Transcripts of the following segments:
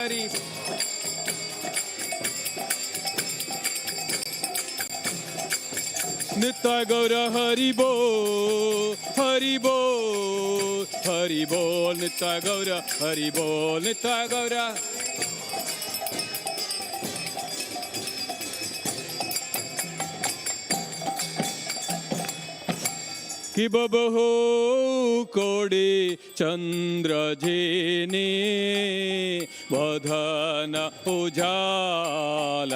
हरि नित्य गौर हरि बोल हरि बोल हरि बोल नित्य गौर हरि बोल नित्य गौर कि बबहो कोड़ी चंद्र जेने वधन उजालाय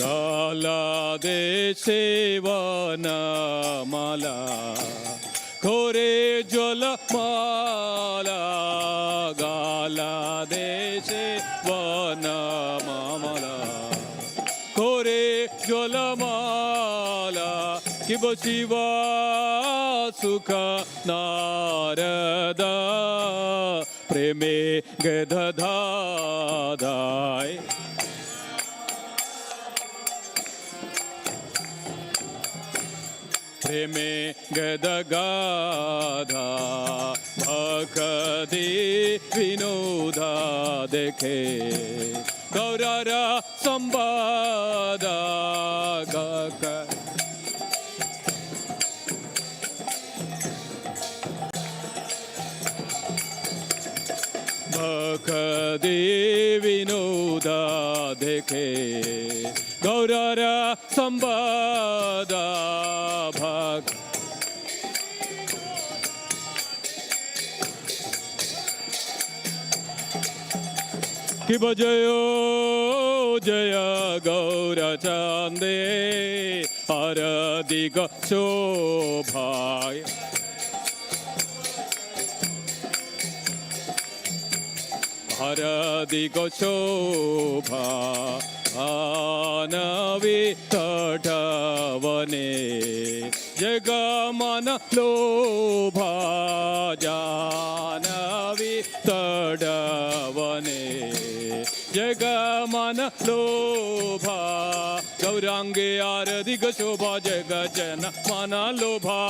गाला देशे वनमाला खोरे ज्वलमाला गाला देशे वनमाला खोरे ज्वलमाला कि शिवा सुख नारद प्रेमे गदधादाय प्रेमे गदगाधा भक्ति विनोदा देखे गौरारा संवादा गक भक्ति विनोदा देखे गौरारा संवादा भक्त कि बजयो जय गौर चांदे हरदिग शोभाय हरदिग शोभा आनवी तटवने जगमन लोभा जानवी तटवने जगमन लोभा गौरांगे आरदिग शोभा जग जन मन लोभा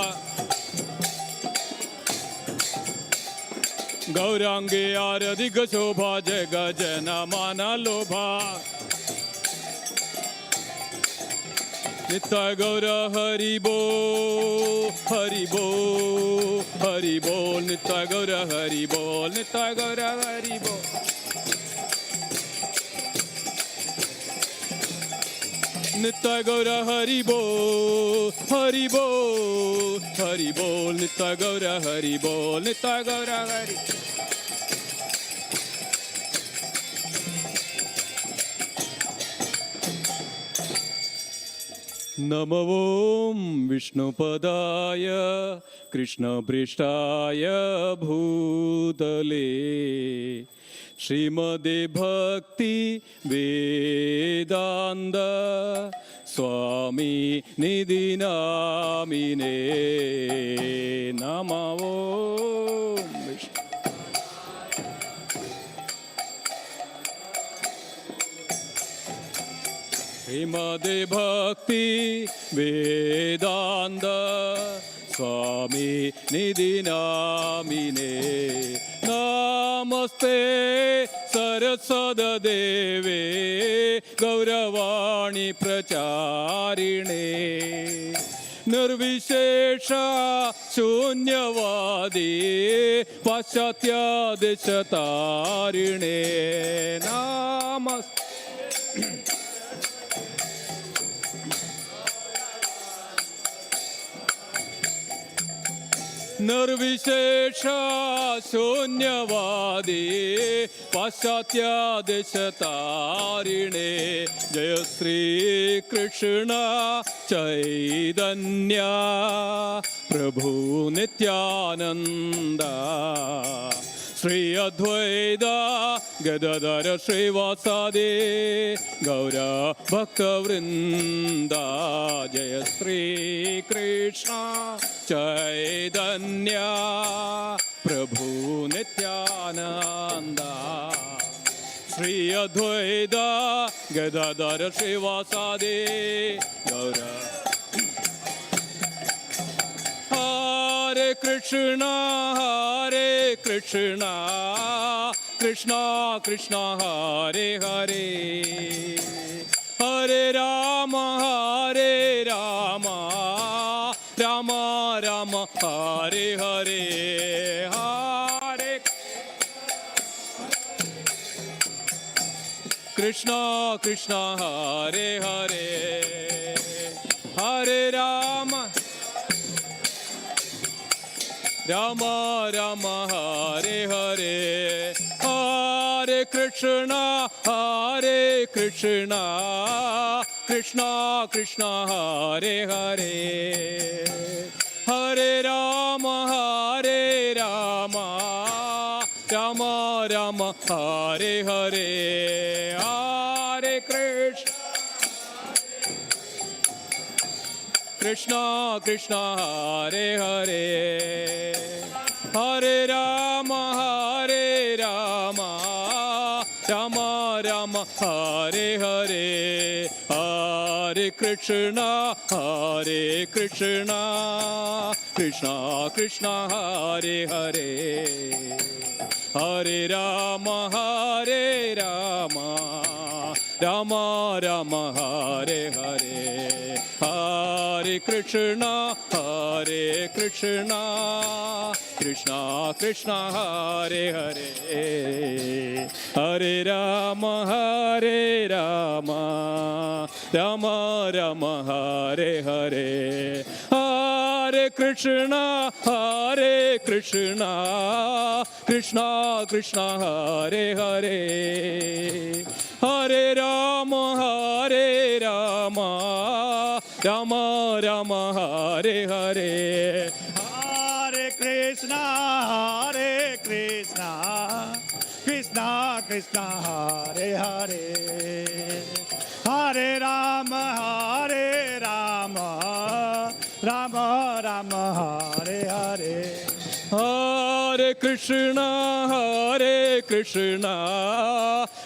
गौरांगे आरदिग शोभा जग जन मन लोभा नित्य गौर हरि बोल हरि बोल हरि बोल नित्य गौर हरि बोल नित्य गौर हरि बोल नित्य गौर हरि बोल हरि बोल हरि बोल नित्य गौर हरि बोल नित्य गौर हरि नमो ओं विष्णुपदाय कृष्णपृष्ठाय भूतले श्रीमदे भक्ति वेदांत स्वामी निधि नामिने नमो ओं विष्णु श्रीमदे भक्ति वेदांत स्वामी निधि नामिने नमस्ते सरस्वतदेवे गौरवाणी प्रचारिणे निर्विशेष शून्यवादी पाश्चात्यादेशतारिणे नमस्ते निर्विशेष शून्यवादी पाश्चात्यादेशतारिणे जय श्री कृष्ण चैतन्य प्रभु नित्यानंद श्री अद्वैत गदाधर श्रीवासादि गौर भक्तवृंद जय श्री कृष्ण चैतन्य प्रभु Nityanand Shri Advaita Gadadhar श्रीवासादि Krishna, Krishna Krishna, Hare Hare, Hare Rama, Rama Rama, Hare Hare, Hare Krishna Krishna, Hare Hare, Hare Rama, Rama Rama, Hare Hare, Hare Krishna, Krishna Krishna, Hare Hare, Hare Rama, Rama Rama, Hare Hare, Hare Krishna, Krishna Krishna, Hare Hare, Hare Rama, Rama Rama, Hare Hare, Hare Krishna, Krishna Krishna, Hare Hare, Hare Rama, Rama Rama, Hare Hare, Hare Krishna, Krishna Krishna, Hare Hare, Hare Rama, Rama Rama, Hare Hare, Hare Krishna, Krishna Krishna, Hare Hare, Hare Rama, Rama Rama, Hare Hare, Hare Krishna, Krishna Krishna, Hare Hare, Hare Rama, Rama Rama, Hare Hare, Hare Krishna,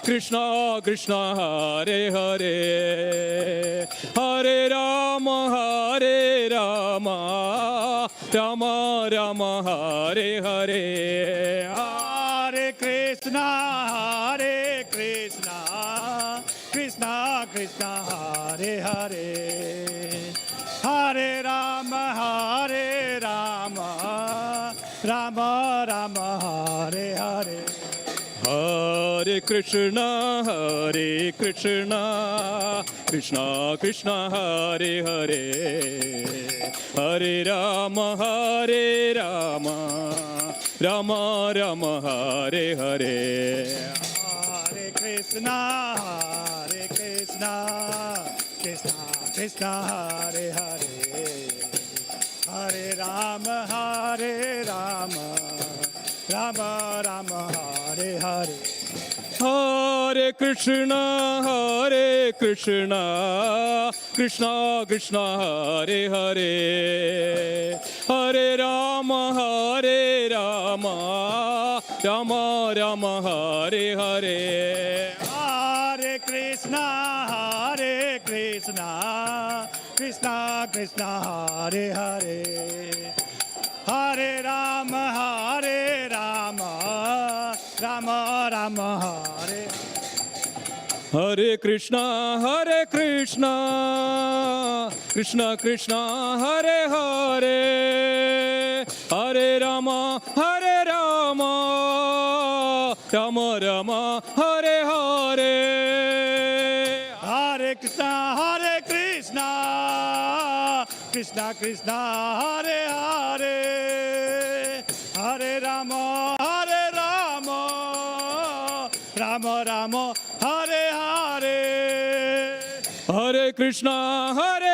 Krishna Krishna, Hare Hare, Hare Rama, Rama Rama, Hare Hare, Hare Krishna, Krishna Krishna, Hare Hare, Hare Rama, Rama Rama, Hare Hare, Hare Krishna, Krishna Krishna, Hare Hare, Hare Rama, Rama Rama, Hare Hare, Hare Krishna, Krishna Krishna, Hare Hare, Hare Rama, Rama Rama, Hare Hare, Hare Krishna, Krishna Krishna, Hare Hare, Hare Rama, Rama Rama, Hare Hare, Hare Krishna, Krishna Krishna, Hare Hare, Hare Rama, Rama Rama, Hare Hare Krishna, Krishna Krishna, Hare Hare, Hare Rama, Rama Rama, Hare Hare, Hare Krishna, Krishna Krishna, Hare Hare, Hare Rama, Rama Rama, Hare Hare, Hare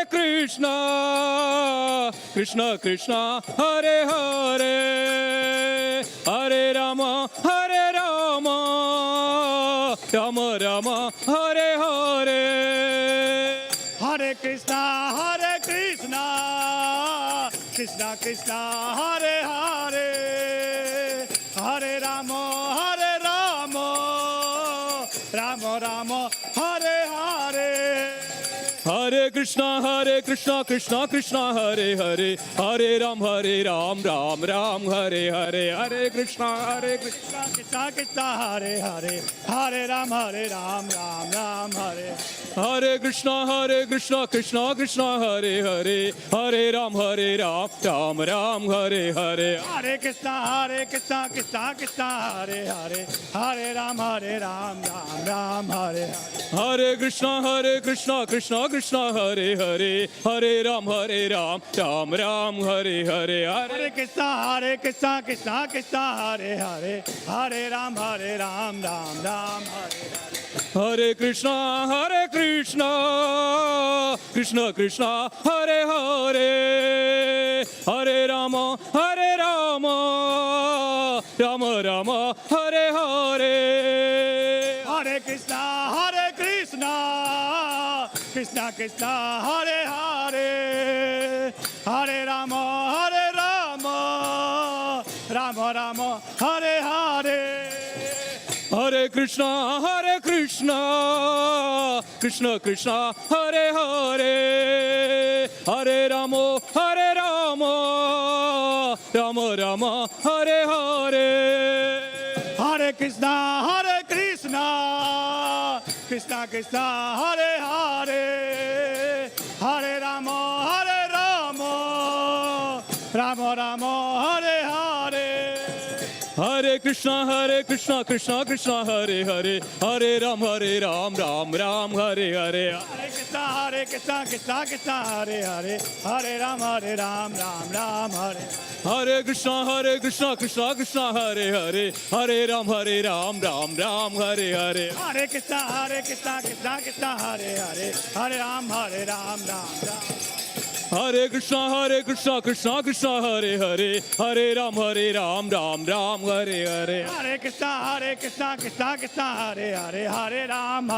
Krishna, Krishna Krishna, Hare Hare, Hare Rama, Rama Rama, Hare Hare, Hare Krishna, Krishna Krishna, Hare Hare, Hare Rama, Rama Rama, Hare Hare, Hare Hare Krishna, Krishna Krishna, Hare Hare, Hare Ram, Ram Ram, Hare Hare, Hare Krishna, Krishna Krishna, Hare Hare, Hare Ram, Ram Ram, Hare. Hare Krishna, Krishna Krishna, Hare Hare, Hare Ram, Ram Ram, Hare Hare. Hare Krishna, Krishna Krishna, Hare Hare, Hare Ram, Ram Hare. Hare Krishna, Krishna Krishna, Hare Hare, Hare Ram, Ram Hare Hare. Hare Krishna, Krishna Krishna, Hare Hare, Hare Ram, Ram Hare. Hare Krishna, Krishna Krishna, Hare Hare, Hare Rama, Rama Rama, Hare Hare. Hare Krishna, Krishna Krishna, Hare Hare, Hare Rama, Rama Rama, Hare Hare. Hare Krishna, Krishna Krishna, Hare Hare, Hare Rama, Rama Rama, Hare Hare. Hare Krishna, Krishna Krishna, Hare Hare, Hare Rama, Rama Rama, Hare Hare. Hare Krishna, Krishna Krishna, Hare Hare, Hare Ram, Ram Ram, Hare Hare. Hare Krishna, Krishna Hare Hare, Hare Ram, Ram Hare. Hare Krishna, Krishna Hare Hare, Hare Ram, Ram Hare Hare. Hare Krishna, Krishna Hare Hare, Hare Ram, Ram. Hare Krishna, Krishna Hare Hare, Hare Ram, Ram Hare Hare. Hare Krishna, Krishna Hare Hare, Hare Ram,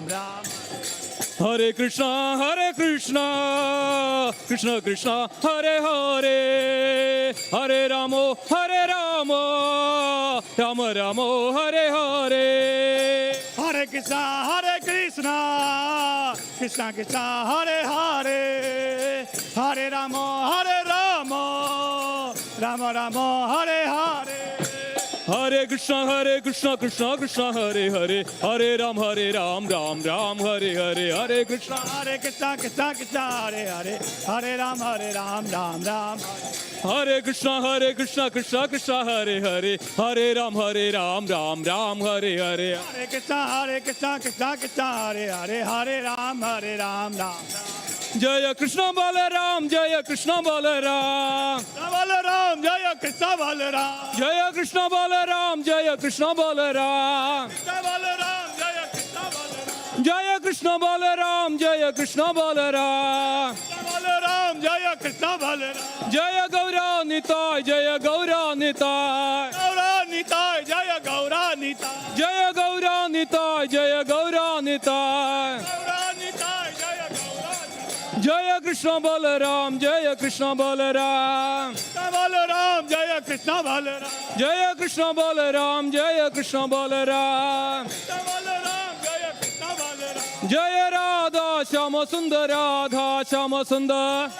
Ram. Hare Krishna, Krishna Krishna, Hare Hare, Hare Ramo, Rama Ramo, Hare Hare. Hare Krishna, Krishna Krishna, Hare Hare, Hare Rama, Rama Rama, Hare Hare. Hare Krishna, Krishna Krishna, Hare Hare, Hare Ram, Ram Ram, Hare Hare. Hare Krishna, Krishna Hare Hare, Hare Ram, Ram. Hare Krishna, Krishna Hare Hare, Hare Ram, Ram Hare Hare. Hare Krishna, Hare Hare, Hare Ram, Ram. Jaya Krishna Balaram, Jaya Krishna Balaram, Balaram, Jaya Krishna Balaram, Jaya Krishna Balaram, Jaya Krishna Balaram, Balaram, Jaya Krishna Balaram, Jaya Krishna Balaram, Jaya Krishna Balaram, Balaram, Jaya Krishna Balaram, Jaya Gaura Nitai, Jaya Gaura Nitai, Gaura Nitai, Jaya Gaura Nitai, Jaya Gaura Nitai, Jaya Gaura Nitai, Gaura Nitai, Jaya Gaura Nitai. Jaya Krishna Balaram, Jaya Krishna Balaram, Balaram, Jaya Krishna Balaram, Jaya Krishna Balaram, Jaya Krishna Balaram, Balaram, Jaya Krishna Balaram, Jaya Radha Shama Sundar, Radha Shama Sundar,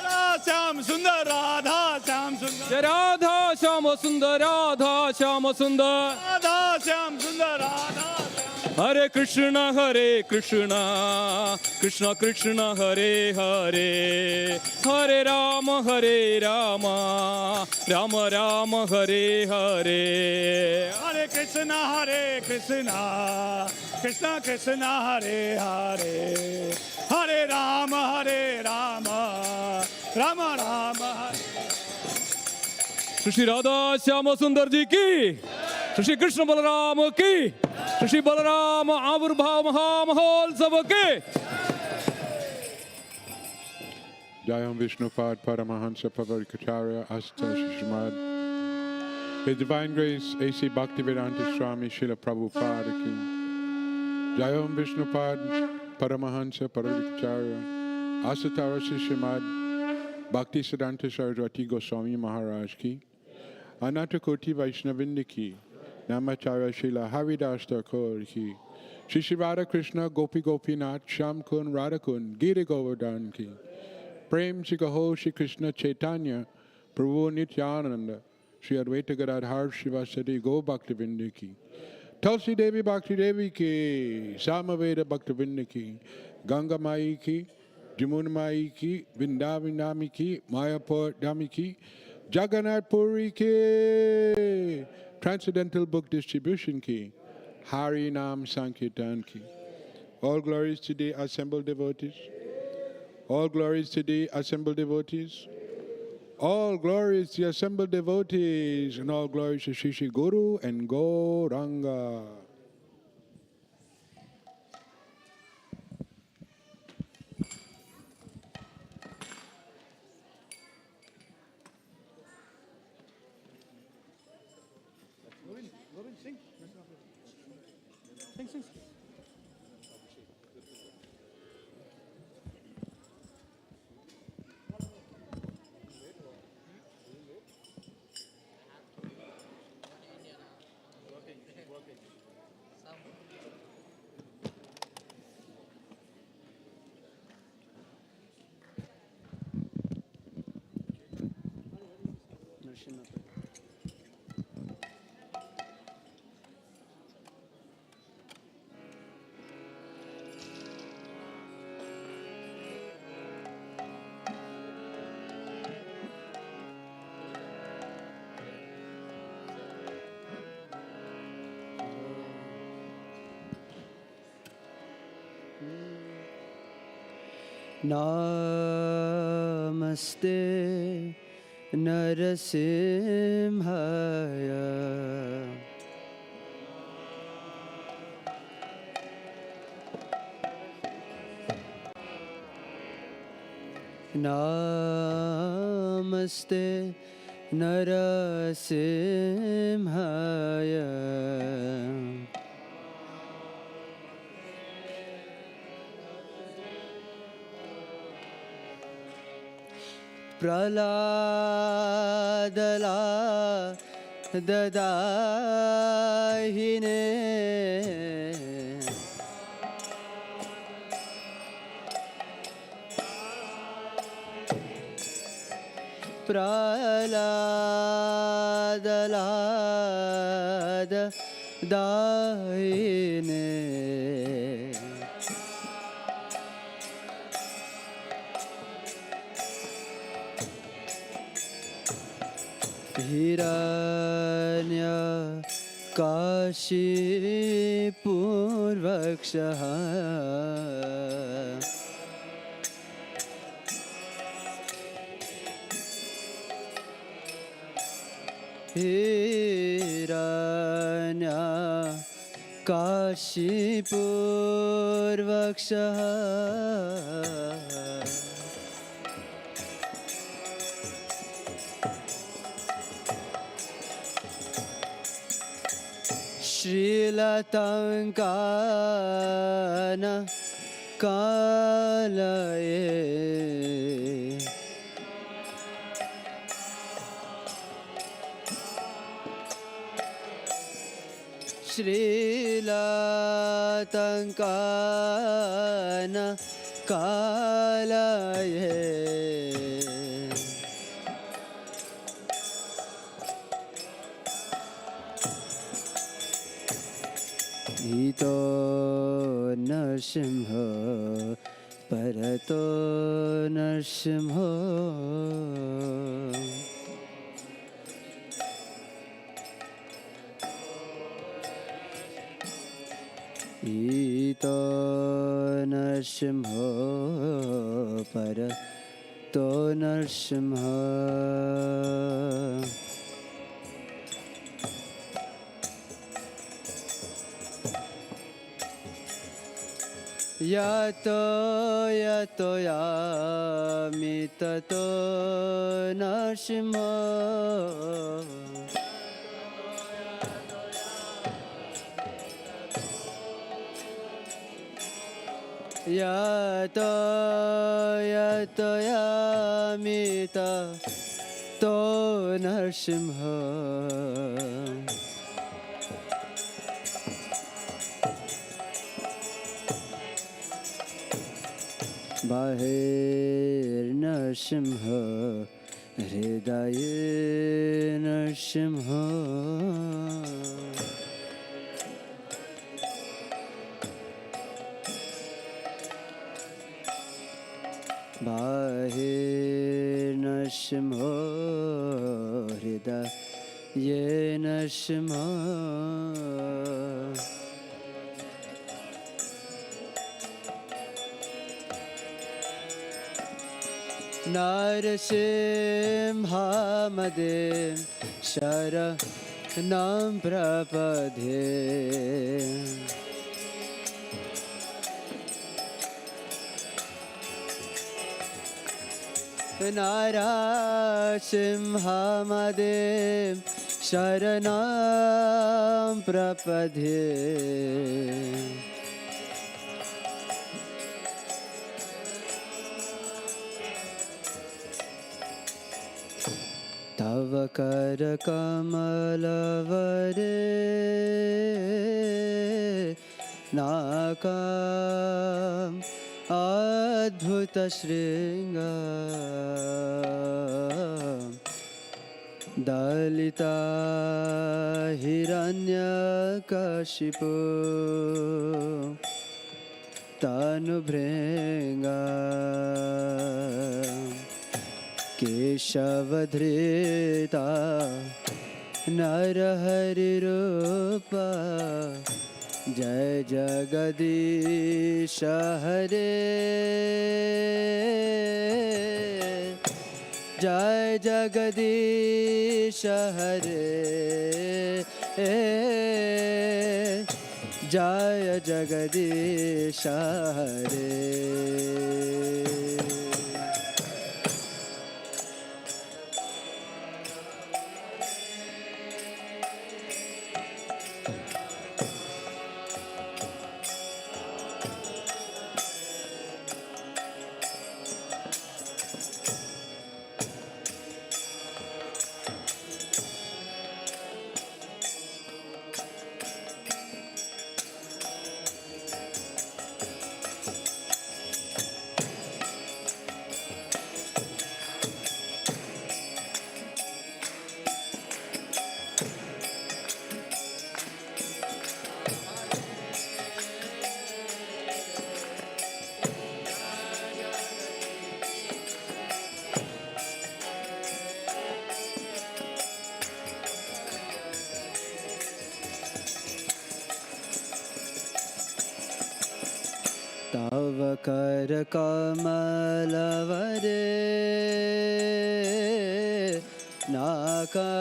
Sham Sundar, Radha Sham Sundar, Jaya Radha Shama Sundar, Radha Shama Sundar, Radha Sham Sundar, Radha. Hare Krishna, Krishna Krishna, Hare Hare, Hare Rama, Rama Rama, Hare Hare. Hare Krishna, Krishna Krishna, Hare Hare, Hare Rama, Rama Rama. Shri Radha Shama Sundar Ji ki, Shri Krishna Balaram ki, Shri Balaram Avirbhav Mahamahol ki. Jayam Vishnupad Paramahansa Pavarikacharya Asta Shishmad. His Divine Grace A.C. Bhaktivedanta Swami Srila Prabhupada Ki. Jayam Vishnupad Paramahansa Pavarikacharya Asatara Shishmad Bhakti Siddhanta Saraswati Goswami Maharaj Ki. Ananta Koti Vaishnavindi Ki. Namacharya Srila Haridas Thakur Ki. Shri Shri Radha Krishna Gopi Gopinath Sham Kun Radha Kun Giri Govardhan Ki Prem Shri Kaho Shri Krishna Chaitanya Prabhu Nityananda Shri Advaita Gadadhar Shivasati Go Bhaktivinoda Ki Tulsi Devi Bhakti Devi Ki Samaveda Bhaktivinoda Ki Ganga Mai Ki Jamuna Mai Ki Vindavindami Ki Mayapur Dami Ki Jagannath Puri Ki Transcendental Book Distribution Ki Hari Nam Sankirtan Ki. All glories to the assembled devotees. All glories to the assembled devotees. All glories to the assembled devotees. And all glories to Shri Shri Guru and Gauranga. Sing. Namaste Narasimhaya Namaste Narasimhaya Praladala dadahine Praladala dadahine Hiranya Kashi Purvakshaha Hiranya Kashi Purvakshaha Shrilatankana Kalaye Shrilatankana Kalaye Ito Narsimha Parato Narsimha Ito Narsimha Parato Narsimha Yato yato yami tato narsimha Yato yato yami tato narsimha Bahir Narsimha, Hridaye Narsimha. Bahir Narsimha, Hridaye Narsimha. Narasimhamade Sharanam Prapadhe. Narasimhamade Sharanam Prapadhe. Tava kara kamalavare nakam adbhuta shringa dalita hiranyakashipu tanubhringa Keshavadhrita Narahari Rupa Jai Jagadisha Hare Jai Jagadisha Hare Jai Jagadisha Hare. Tava kara kamalavare naka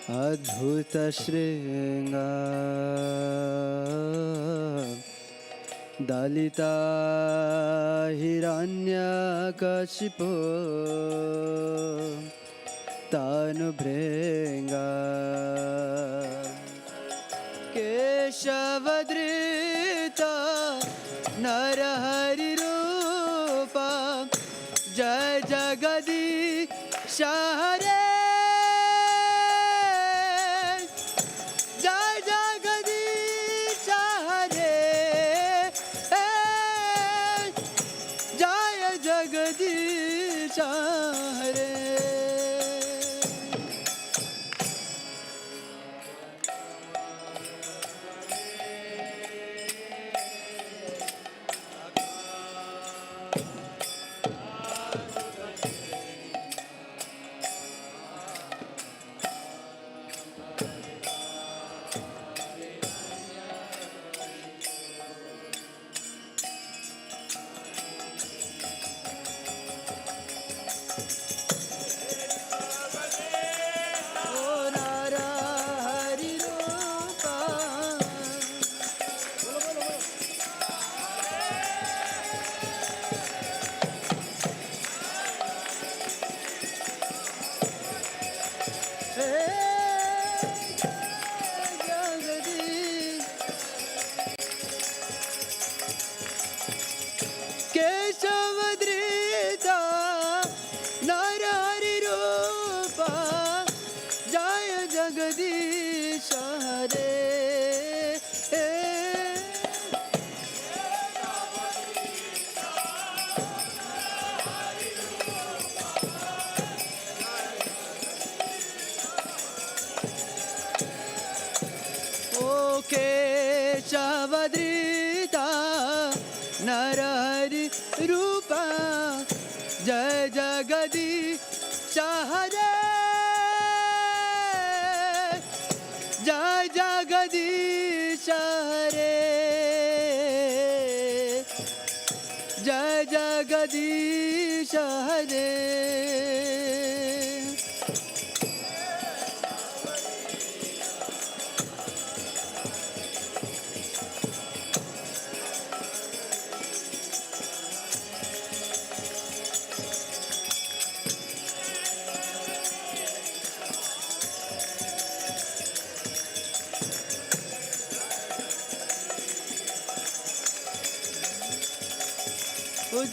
adbhuta shringa dalita hiranyakashipu tanubhringa Keshavadrita Narahari Rupa Jai Jagadisha Hare Jai Jagadisha Hare Jai Jagadisha Hare. अवधृता Narhari रूपा जय जगदीश हरे जय जगदीश हरे जय जगदीश हरे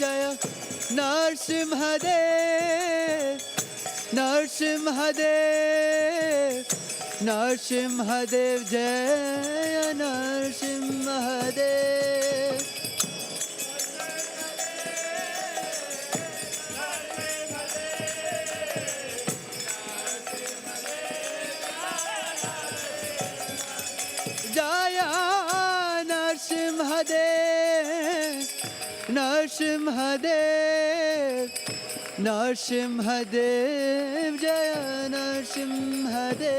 जय नरसिंहदेव नरसिंहदेव नरसिंहदेव जय नरसिंहदेव जय नरसिंहदेव नरसिंहदेव नरसिंहदेव जय नरसिंहदेव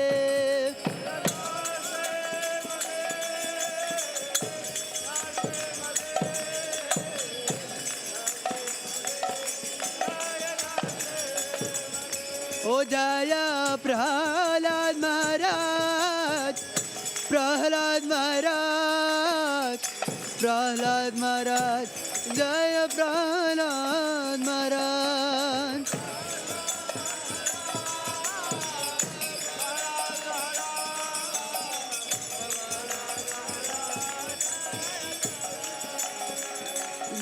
ओ जय प्रहलाद महाराज प्रहलाद महाराज प्रहलाद महाराज जय प्रहलाद महाराज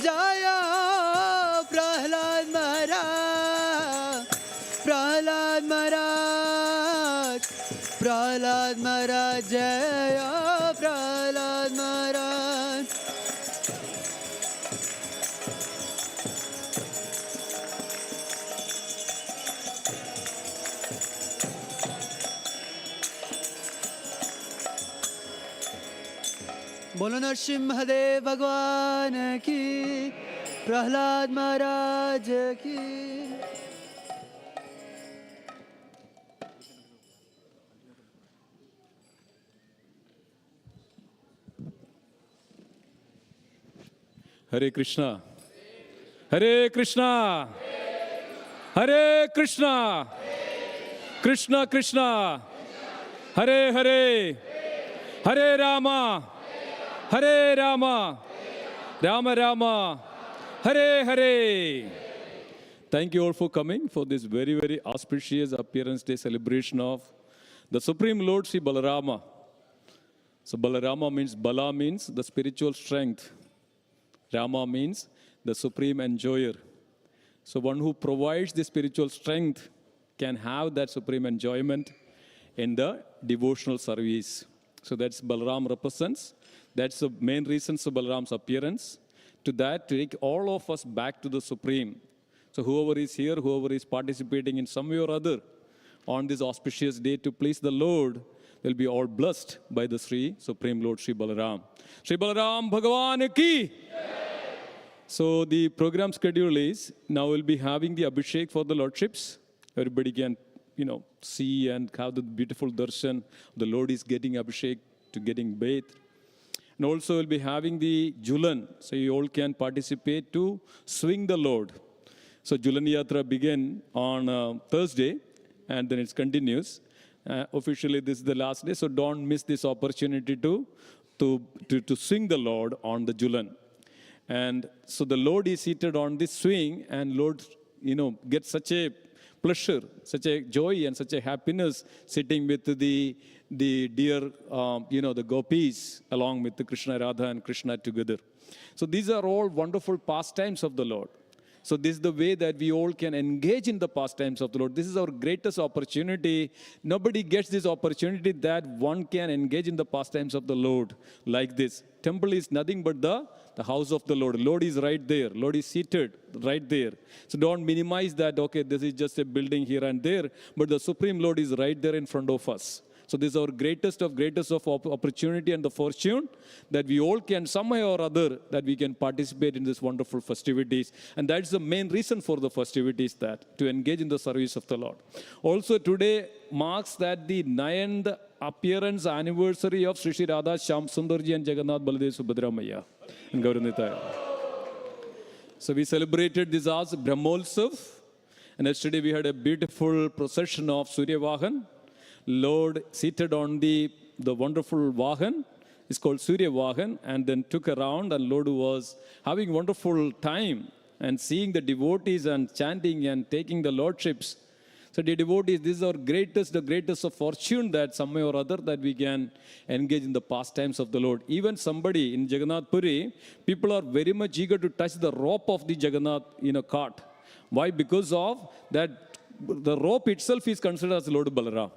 जय प्रहलाद महाराज प्रहलाद महाराज प्रहलाद महाराज जय प्रहलाद महाराज बोलो नरसिंहदेव भगवान की प्रहलाद महाराज की Hare Krishna. Hare Krishna. Hare Krishna. Krishna Krishna. Hare Hare. Hare Rama. Hare Rama. Rama Rama. Hare Hare. Thank you all for coming for this very, very auspicious Appearance Day celebration of the Supreme Lord Sri Balarama. So Balarama means, Bala means the spiritual strength. Rama means the supreme enjoyer. So one who provides the spiritual strength can have that supreme enjoyment in the devotional service. So that's Balaram represents. That's the main reason for Balaram's appearance. To that, to take all of us back to the supreme. So whoever is here, whoever is participating in some way or other on this auspicious day to please the Lord, will be all blessed by the Supreme Lord Sri Balaram. Sri Balaram Bhagavan ki! So the program schedule is, now we'll be having the Abhishek for the Lordships. Everybody can, see and have the beautiful darshan. The Lord is getting Abhishek to getting bathed. And also we'll be having the Julan. So you all can participate to swing the Lord. So Julan Yatra begin on Thursday and then it continues. Officially this is the last day, so don't miss this opportunity to swing the Lord on the Julan. And so the Lord is seated on this swing, and Lord, gets such a pleasure, such a joy and such a happiness sitting with the dear, the gopis along with the Krishna, Radha and Krishna together. So these are all wonderful pastimes of the Lord. So this is the way that we all can engage in the pastimes of the Lord. This is our greatest opportunity. Nobody gets this opportunity that one can engage in the pastimes of the Lord like this. Temple is nothing but the house of the Lord. Lord is right there. Lord is seated right there. So don't minimize that, okay, this is just a building here and there. But the Supreme Lord is right there in front of us. So this is our greatest of opportunity and the fortune that we all can somehow or other that we can participate in this wonderful festivities. And that's the main reason for the festivities, that to engage in the service of the Lord. Also today marks that the 9th appearance anniversary of Sri Sri Radha Shyam Sundarji and Jagannath Baladev Subhadra Maya in Gauranitaya. So we celebrated this as Brahmotsav, and yesterday we had a beautiful procession of Surya Vahan. Lord seated on the wonderful Vahan, it's called Surya Vahan, and then took around, and Lord was having wonderful time and seeing the devotees and chanting and taking the lordships. So the devotees, this is our the greatest of fortune that some way or other that we can engage in the pastimes of the Lord. Even somebody in Jagannath Puri, people are very much eager to touch the rope of the Jagannath in a cart. Why? Because of that, the rope itself is considered as Lord Balaram.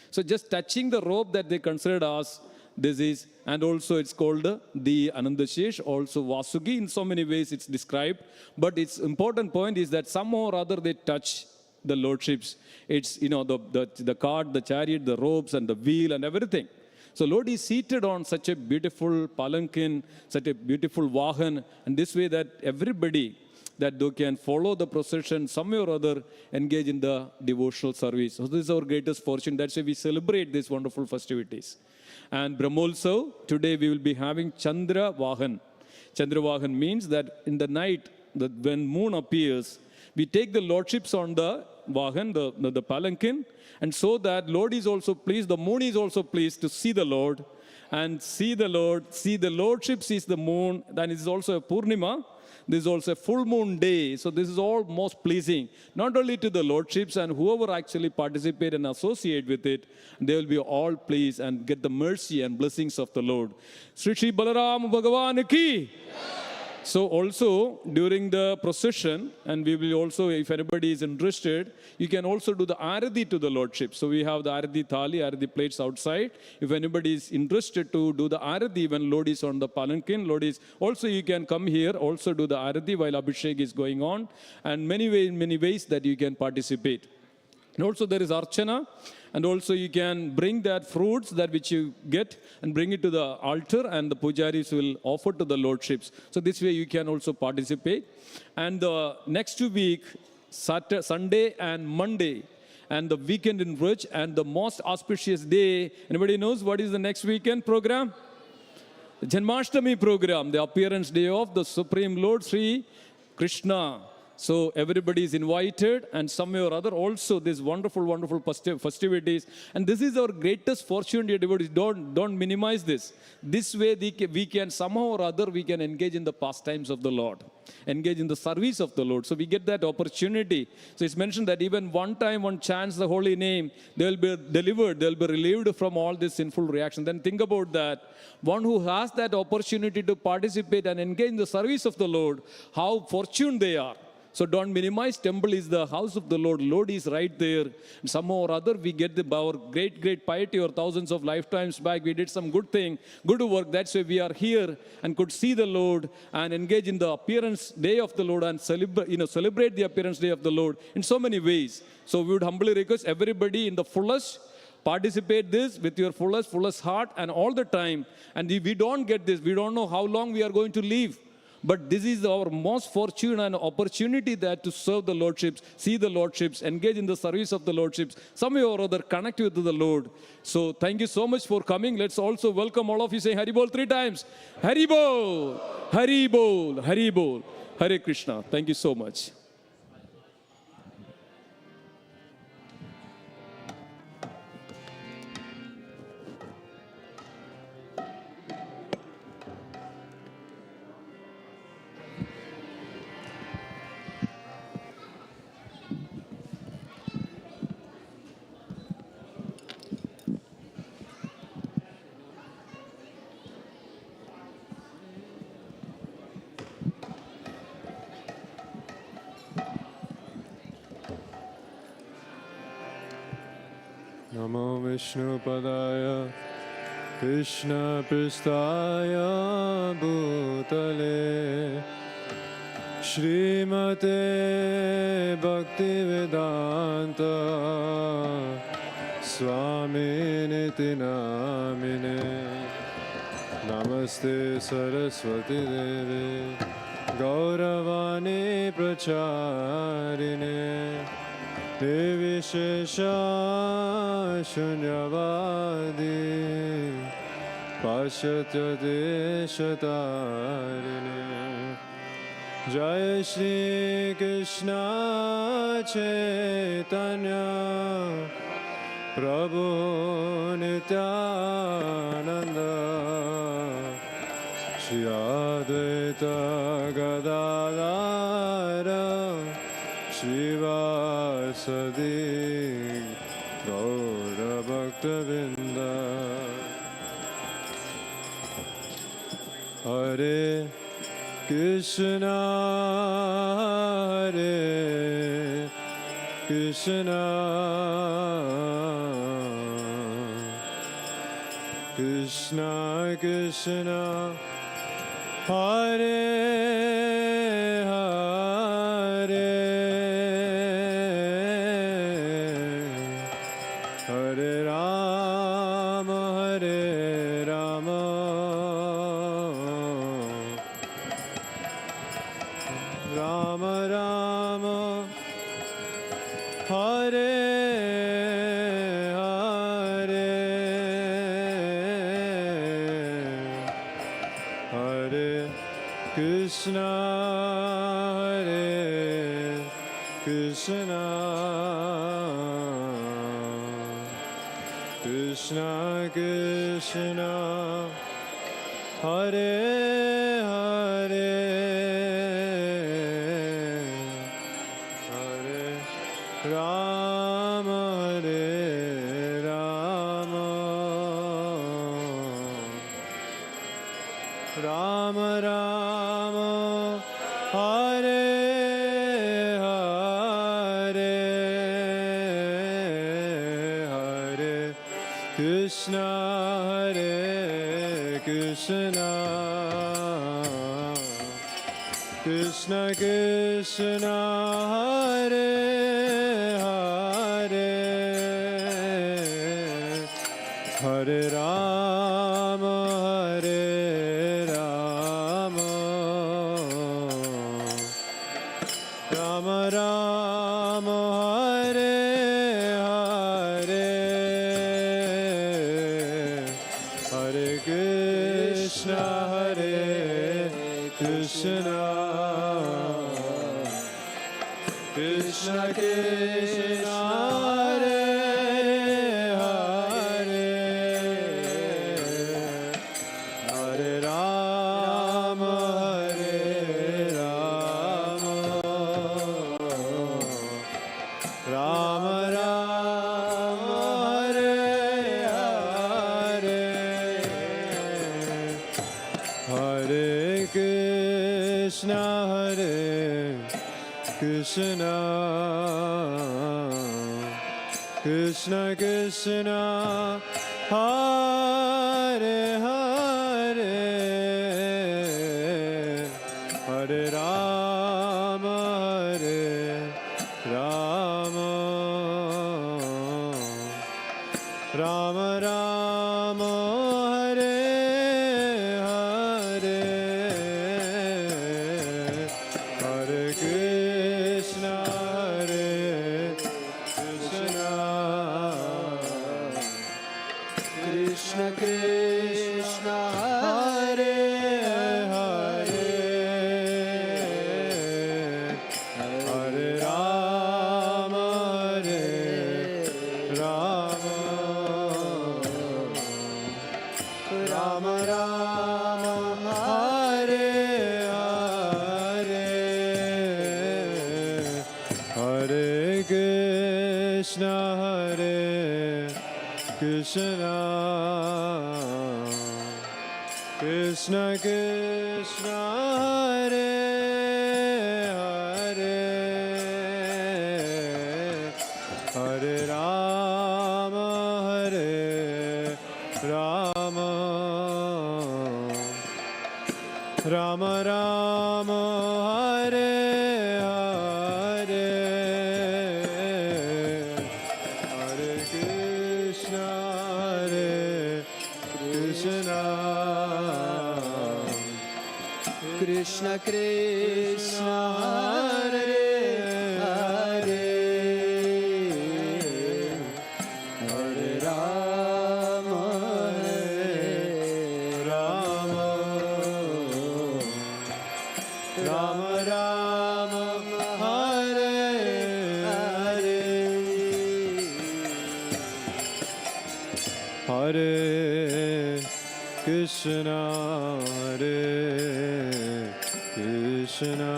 So just touching the rope that they considered as this is, and also it's called the Anandashesh, also Vasugi, in so many ways it's described. But its important point is that somehow or other they touch the lordships. It's, the cart, the chariot, the ropes and the wheel and everything. So Lord is seated on such a beautiful palanquin, such a beautiful Vahan, and this way that everybody that they can follow the procession, some way or other engage in the devotional service. So this is our greatest fortune. That's why we celebrate these wonderful festivities. And Brahmotsav, today we will be having Chandra Vahan. Chandra Vahan means that in the night, when moon appears, we take the lordships on the Vahan, the palanquin, and so that Lord is also pleased, the moon is also pleased to see the Lord, and see the Lord, see the lordship sees the moon. Then it is also a Purnima. This is also a full moon day. So this is all most pleasing, not only to the lordships and whoever actually participate and associate with it, they will be all pleased and get the mercy and blessings of the Lord. Sri Sri Balaram Bhagavan ki. So also during the procession, and we will also, if anybody is interested, you can also do the Arati to the Lordship. So we have the Arati Thali, Arati plates outside. If anybody is interested to do the Arati when Lord is on the palanquin, Lord is, also you can come here, also do the Arati while Abhishek is going on, and many ways that you can participate. And also there is Archana, and also you can bring that fruits that which you get and bring it to the altar, and the pujaris will offer to the lordships. So this way you can also participate. And the next 2 weeks, Sunday and Monday, and the weekend in which, and the most auspicious day, anybody knows what is the next weekend program? The Janmashtami program, the appearance day of the Supreme Lord Sri Krishna. So everybody is invited, and some way or other also these wonderful festivities. And this is our greatest fortune, dear devotees. Don't minimize this. This way we can somehow or other we can engage in the pastimes of the Lord, engage in the service of the Lord. So we get that opportunity. So it's mentioned that even one time one chants the holy name, they will be delivered, they will be relieved from all this sinful reaction. Then think about that. One who has that opportunity to participate and engage in the service of the Lord, how fortunate they are. So don't minimize. Temple is the house of the Lord. Lord is right there. And somehow or other we get our great piety, or thousands of lifetimes back we did some good thing, good work. That's why we are here and could see the Lord and engage in the appearance day of the Lord and celebrate the appearance day of the Lord in so many ways. So we would humbly request everybody in the fullest, participate this with your fullest heart and all the time. And if we don't get this, we don't know how long we are going to live. But this is our most fortune and opportunity that to serve the lordships, see the lordships, engage in the service of the lordships, some way or other connect with the Lord. So thank you so much for coming. Let's also welcome all of you saying Hari Bol 3 times. Hari Bol, Hari Bol, Hari Bol, Hare Krishna. Thank you so much. Namo Vishnu Padaya Krishna Pristaya Bhutale Shrimate Bhaktivedanta स्वामिनिति नामिने नमस्ते सरस्वती देवे गौरवाणी प्रचारिणे निर्विशेषा शून्यवादी पाश्चात्य देशतारिणे जय श्री कृष्ण चैतन्य प्रभु नित्यानंद श्री अद्वैत गदाधर श्रीवासदि गौरभक्तवृंद हरे कृष्णा हरे कृष्णा कृष्णा कृष्णा हरे हरे हरे राम राम राम हरे हरे हरे कृष्णा हरे कृष्णा कृष्णा कृष्णा हरे हरे हरे राम राम राम हरे हरे हरे कृष्णा हरे Krishna Krishna Krishna Hare Hare Hare Ram Ram Ram Hare Hare Hare Krishna Krishna Krishna Hare Hare Hare Ram Ram Ram Hare Hare Hare Krishna Krishna Krishna Krishna Hare Hare Hare Ram Ram Ram Ram Hare Hare Hare Krishna Krishna Krishna Hare Hare Hare Ram Ram Ram Ram Hare Hare Hare Krishna Krishna Krishna Krishna Hare Hare Hare Ram Ram Ram Ram Hare Hare Hare Krishna Krishna Krishna Hare Hare Hare Rama Rama Rama Hare Hare Hare Krishna Hare Krishna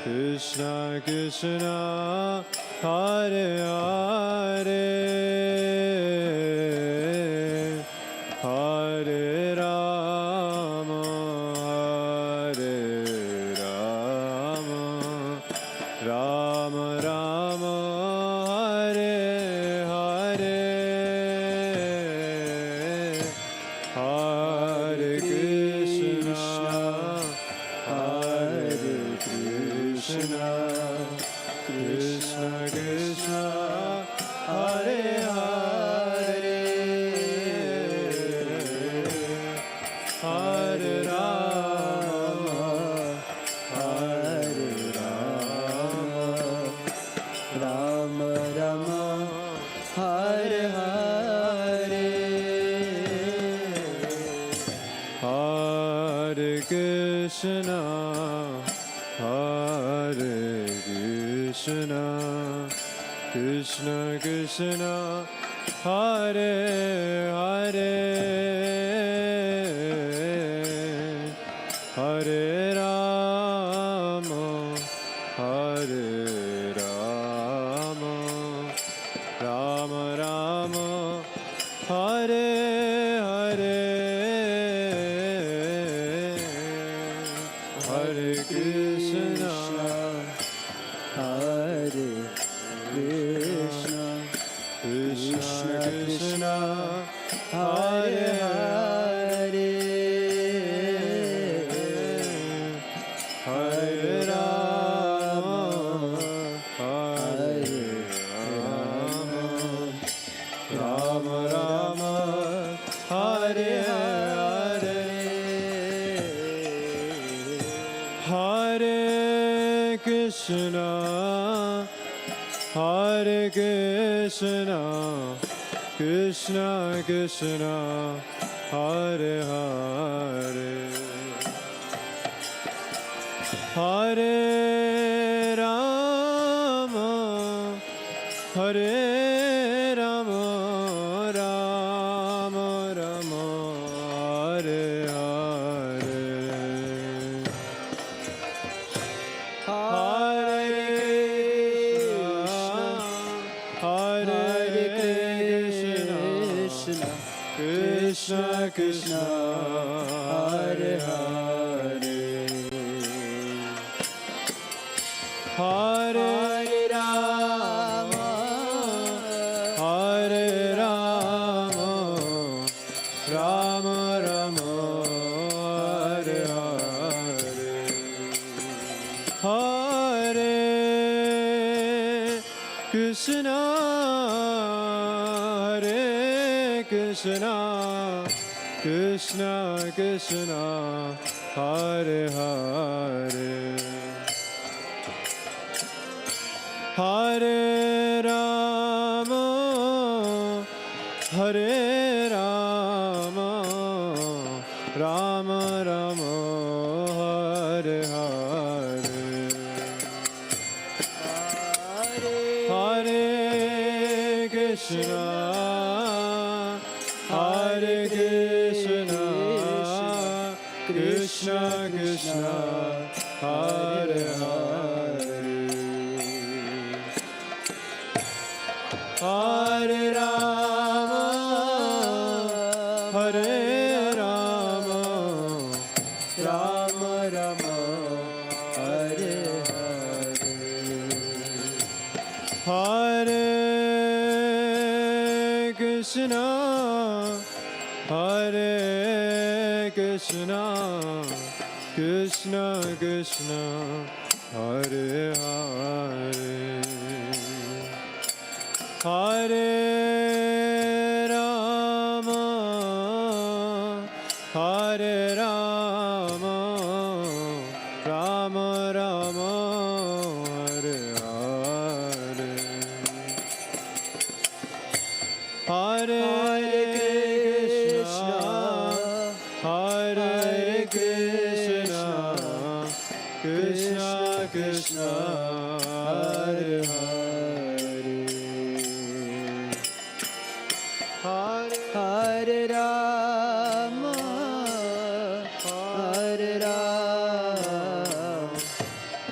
Krishna Krishna Hare Hare Hare Rama Hare Rama Rama Rama Hare Hare Hare Krishna Hare Krishna Krishna Krishna Hare Hare Hare Rama Hare Rama Rama Rama Hare Hare Hare Krishna Hare Krishna Krishna Krishna Hare Hare Hare Rama Hare Rama Rama Rama Hare Hare Hare Krishna Hare Krishna Krishna Krishna Hare Hare Hare Rama Hare Rama Rama Rama Hare Hare Hare Krishna Hare Krishna Krishna Krishna Hare Hare Hare Rama Hare Rama Rama Rama Hare Hare Hare Krishna Krishna Hare Hare Hare Rama Hare Rama Rama Rama Hare Hare Hare Krishna Hare Krishna Krishna Krishna Hare Hare Hare Rama Hare Rama Rama Rama Hare Hare Hare Krishna Hare Krishna Krishna Krishna Hare Hare Hare Rama Hare Rama Rama Rama Hare Hare Hare Krishna Hare Krishna Krishna Krishna Hare Hare Hare Rama Hare Rama Hare Hare, Hare Hare Rama, Hare Rama,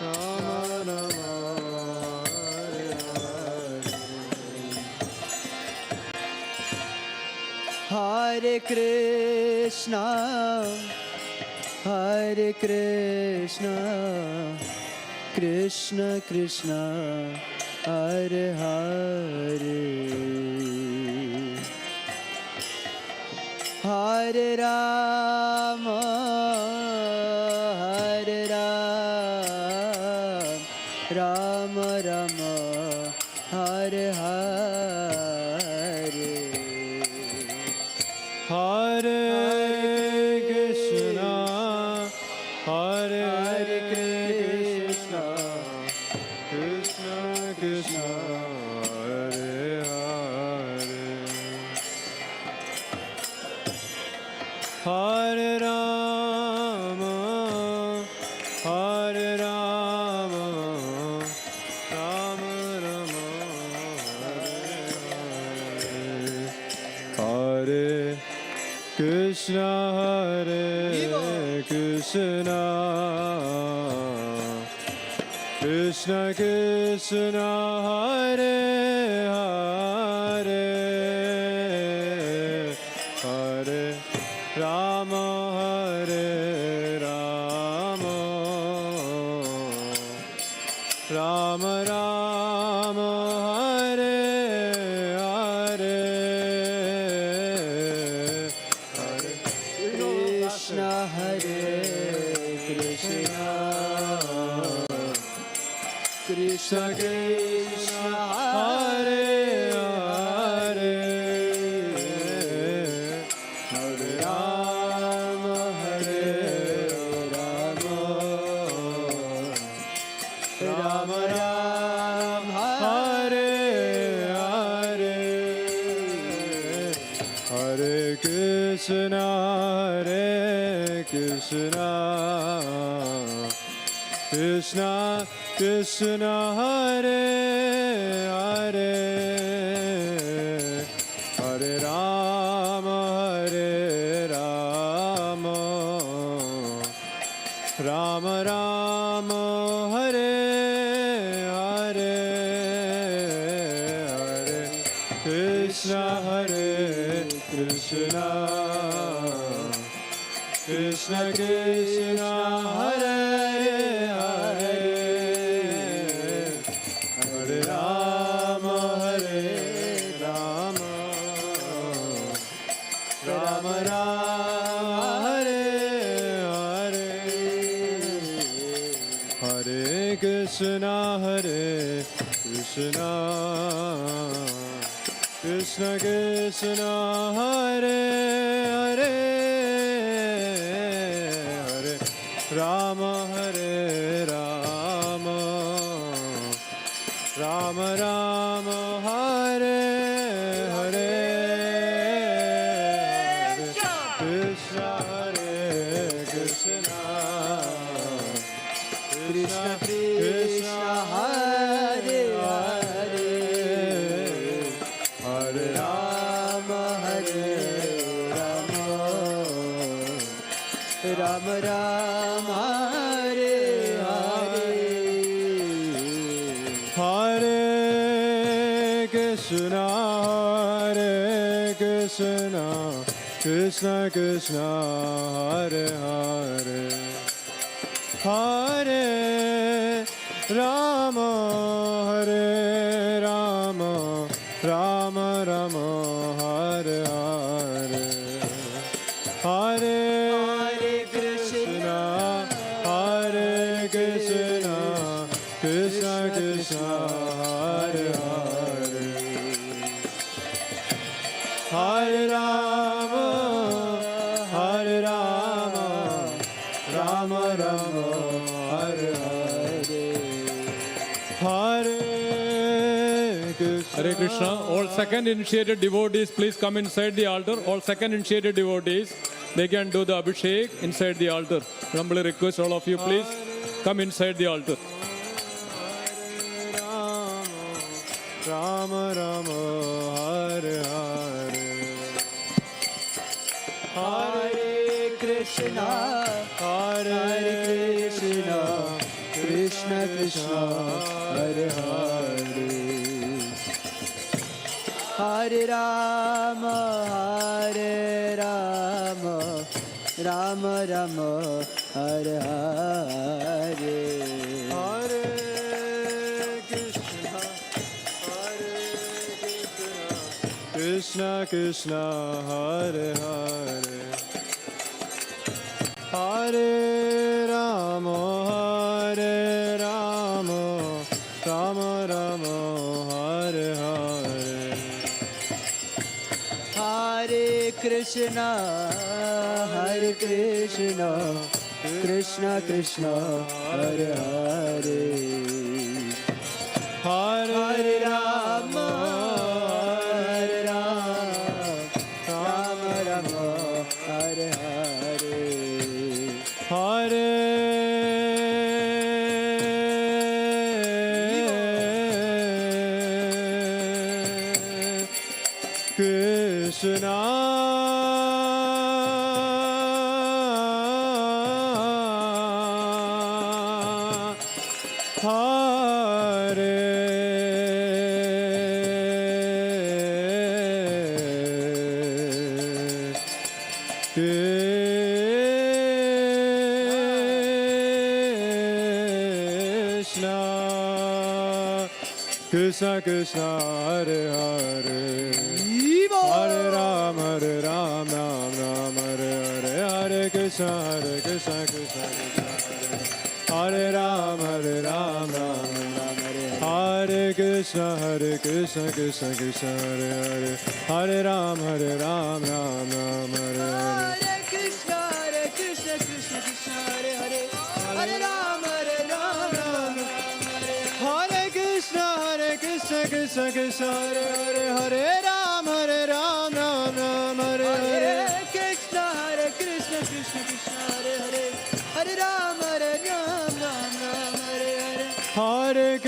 Rama Rama, Hare Hare, Hare Krishna, Hare Krishna, Krishna Krishna, Hare Hare, Hare Rama, Hare Rama, Rama Rama, Hare Hare. Hare Krishna, Hare Krishna, Krishna Krishna, Hare Hare, Hare Rama, Hare Rama, Rama Rama, Hare Hare, Hare Krishna, Hare Krishna, Krishna Krishna, Hare Hare, Hare Rama, Hare Rama, Rama Rama, Hare Hare, Hare Krishna, Hare Krishna, Krishna Krishna, Hare Hare, Hare Rama, Hare Rama, Rama Rama, Hare Hare, Hare Krishna, Hare Krishna, Krishna Krishna, Hare Hare, Hare Rama, Hare Rama, Rama Rama, Hare Hare, Hare Krishna, Hare Krishna, Krishna Krishna, Hare Hare, Hare Rama, Hare Rama, Rama Rama, Hare Hare, Hare Krishna, Hare Krishna, Krishna Krishna, Hare Hare, Hare Rama, Hare Rama, Rama Rama, Hare Hare, Hare Krishna, Hare Krishna, Krishna Krishna, Hare Hare, Hare Rama, Hare Rama, Rama Rama, Hare Hare, Hare Krishna, Hare Krishna, Krishna Krishna, Hare Hare, Hare Rama, Hare Rama, Rama Rama, Hare Hare, Hare Hare Krishna, Hare Krishna, Krishna Krishna, Hare Hare, Hare Rama, Hare Rama, Rama Rama, Hare Hare, Hare Krishna. Hare Krishna. All second initiated devotees, please come inside the altar. All second initiated devotees, they can do the abhishek inside the altar. Humbly request all of you, please come inside the altar. Ram Ram Hare Hare Hare Krishna, Hare Krishna, Krishna Krishna, Hare Hare. Hare Rama, Hare Rama, Rama Rama, Hare Hare. Hare Krishna, Krishna Krishna, Hare Hare. Hare Rama, Hare Rama, Rama Rama, Hare Hare. Hare Krishna, Hare Krishna, Krishna Krishna, Hare Hare. Hare Rama, Hare Rama, Rama Rama, Hare Hare. Hare Krishna, Krishna Krishna, Hare Hare. Hare Ram, Ram Ram, Hare Hare. Hare Krishna, Krishna Krishna, Hare Ram, Ram Ram, Hare Krishna, Krishna Krishna, Hare Hare. Hare Ram, Ram Ram, Hare Hare. Hare Krishna, Krishna Krishna, Hare Hare. Hare Rama, Rama Hare. Hare Krishna, Krishna Krishna, Hare Hare. Hare Ram, Ram Ram, Hare Hare. Hare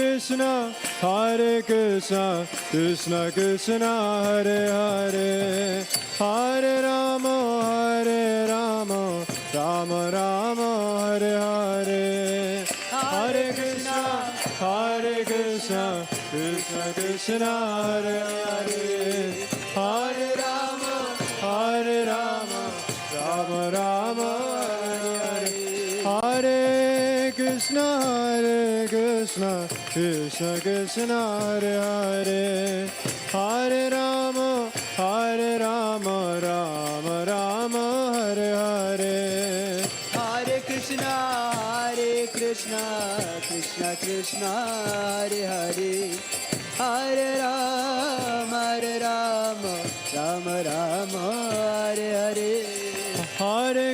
Krishna, Krishna Krishna, Hare Hare. Hare Rama, Rama Hare Hare. Hare Krishna, Krishna Krishna, Hare Hare. Hare Rama, Rama Rama, Hare Hare. Hare Krishna, Krishna Krishna, Hare Hare. Hare Rama, Rama Rama, Hare Hare. Hare Krishna, Krishna Krishna, Hare Hare. Hare Rama, Rama Rama, Hare Hare. Hare Krishna, Krishna Krishna, Hare Hare. Hare Rama, Rama Rama, Hare Hare. Hare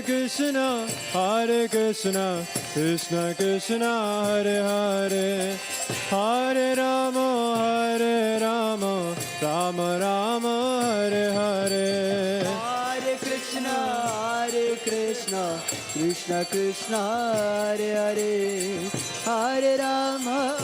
Krishna, Krishna Krishna, Hare Hare. Hare Rama, Rama Rama, Hare Hare. Hare Krishna, Krishna Krishna, Hare Hare. Hare Rama,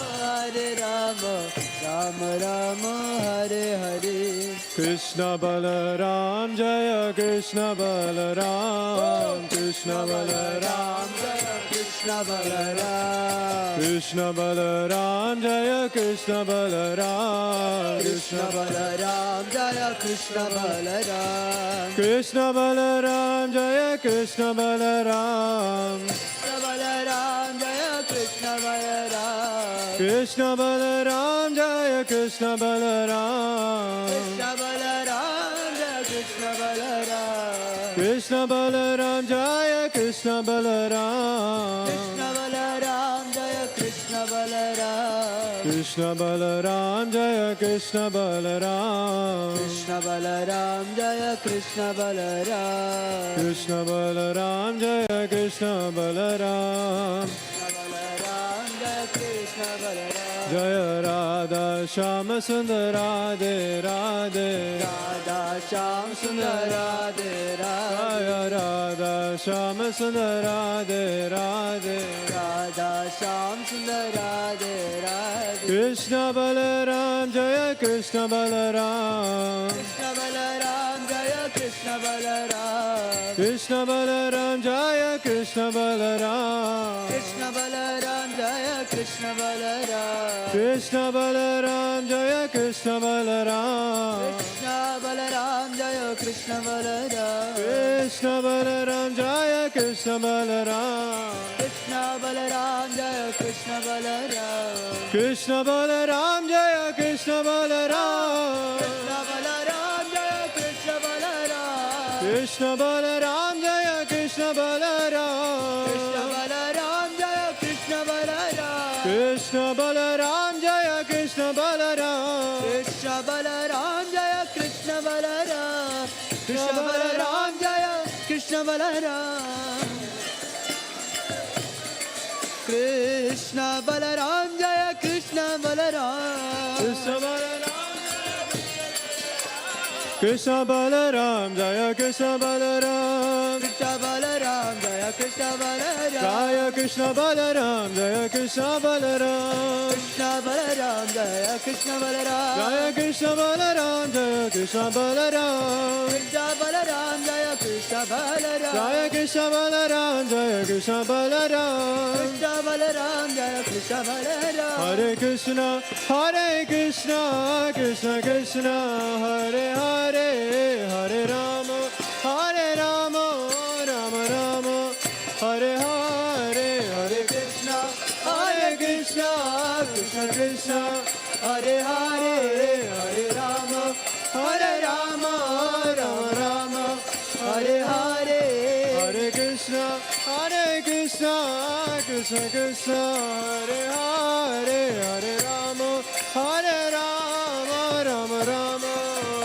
Rama Rama, Hare Hare. Krishna Balaram, Jaya Krishna Balaram, Krishna Balaram, Jaya Krishna Balaram. Krishna Balaram, Jaya Krishna Balaram, Krishna Balaram, Jaya Krishna Balaram. Krishna Balaram, Jaya Krishna Balaram, Krishna Balaram, Jaya Krishna Balaram. Krishna Balaram, Jaya Krishna Balaram, Krishna Balaram, Jaya Krishna Balaram. Krishna Balaram, Jaya Krishna Balaram, Krishna Balaram, Jaya Krishna Balaram. Krishna Balaram, Jaya Krishna Balaram, Krishna Balaram, Jaya Krishna Balaram. Krishna Balaram, Jaya Krishna Balaram, Krishna Balaram, Jaya Krishna Balaram. Jaya Radha Shama Sundar Radhe Radhe. Radha Sham Sundar Radhe Radhe. Jaya Radha Shama Sundar Radhe Radhe. Radha Sham Sundar Radhe Radhe. Krishna Balaram Jaya Krishna Balaram. Krishna Balaram Jaya Krishna Balaram. Krishna Balaram Jaya Krishna Balaram. Krishna Balaram Jaya Krishna Balaram. Krishna Balaram Jaya Krishna Balaram. Krishna Balaram Jaya Krishna Balaram. Krishna Balaram Jaya Krishna Balaram. Krishna Balaram Jaya Krishna Balaram. Krishna Balaram Jaya Krishna Balaram. Krishna Balaram Jaya Krishna Balaram. Krishna Balaram Jaya Krishna Balaram. Krishna Balaram Jaya Krishna Balaram. Krishna Balaram Jaya Krishna Balaram. Krishna Balaram Jaya Krishna Balaram. Krishna Balaram. Krishna Balaram Jaya Krishna Balaram. Krishna Balaram Jaya Krishna Balaram. Jaya Krishna Balaram Jaya Krishna Balaram. Krishna Balaram Jaya Krishna Balaram. Jaya Krishna Balaram Jaya Krishna Balaram. Krishna Balaram Jaya Krishna Balaram. Jaya Krishna Balaram Jaya Krishna Balaram. Krishna Balaram Jaya Krishna Balaram. Hare Krishna Krishna Krishna Hare Hare Hare Rama Rama Rama Hare Hare Hare Krishna Krishna Krishna Hare Hare Hare Rama Rama Rama Hare Hare Hare Krishna Krishna Krishna Hare Hare Hare Rama Rama Rama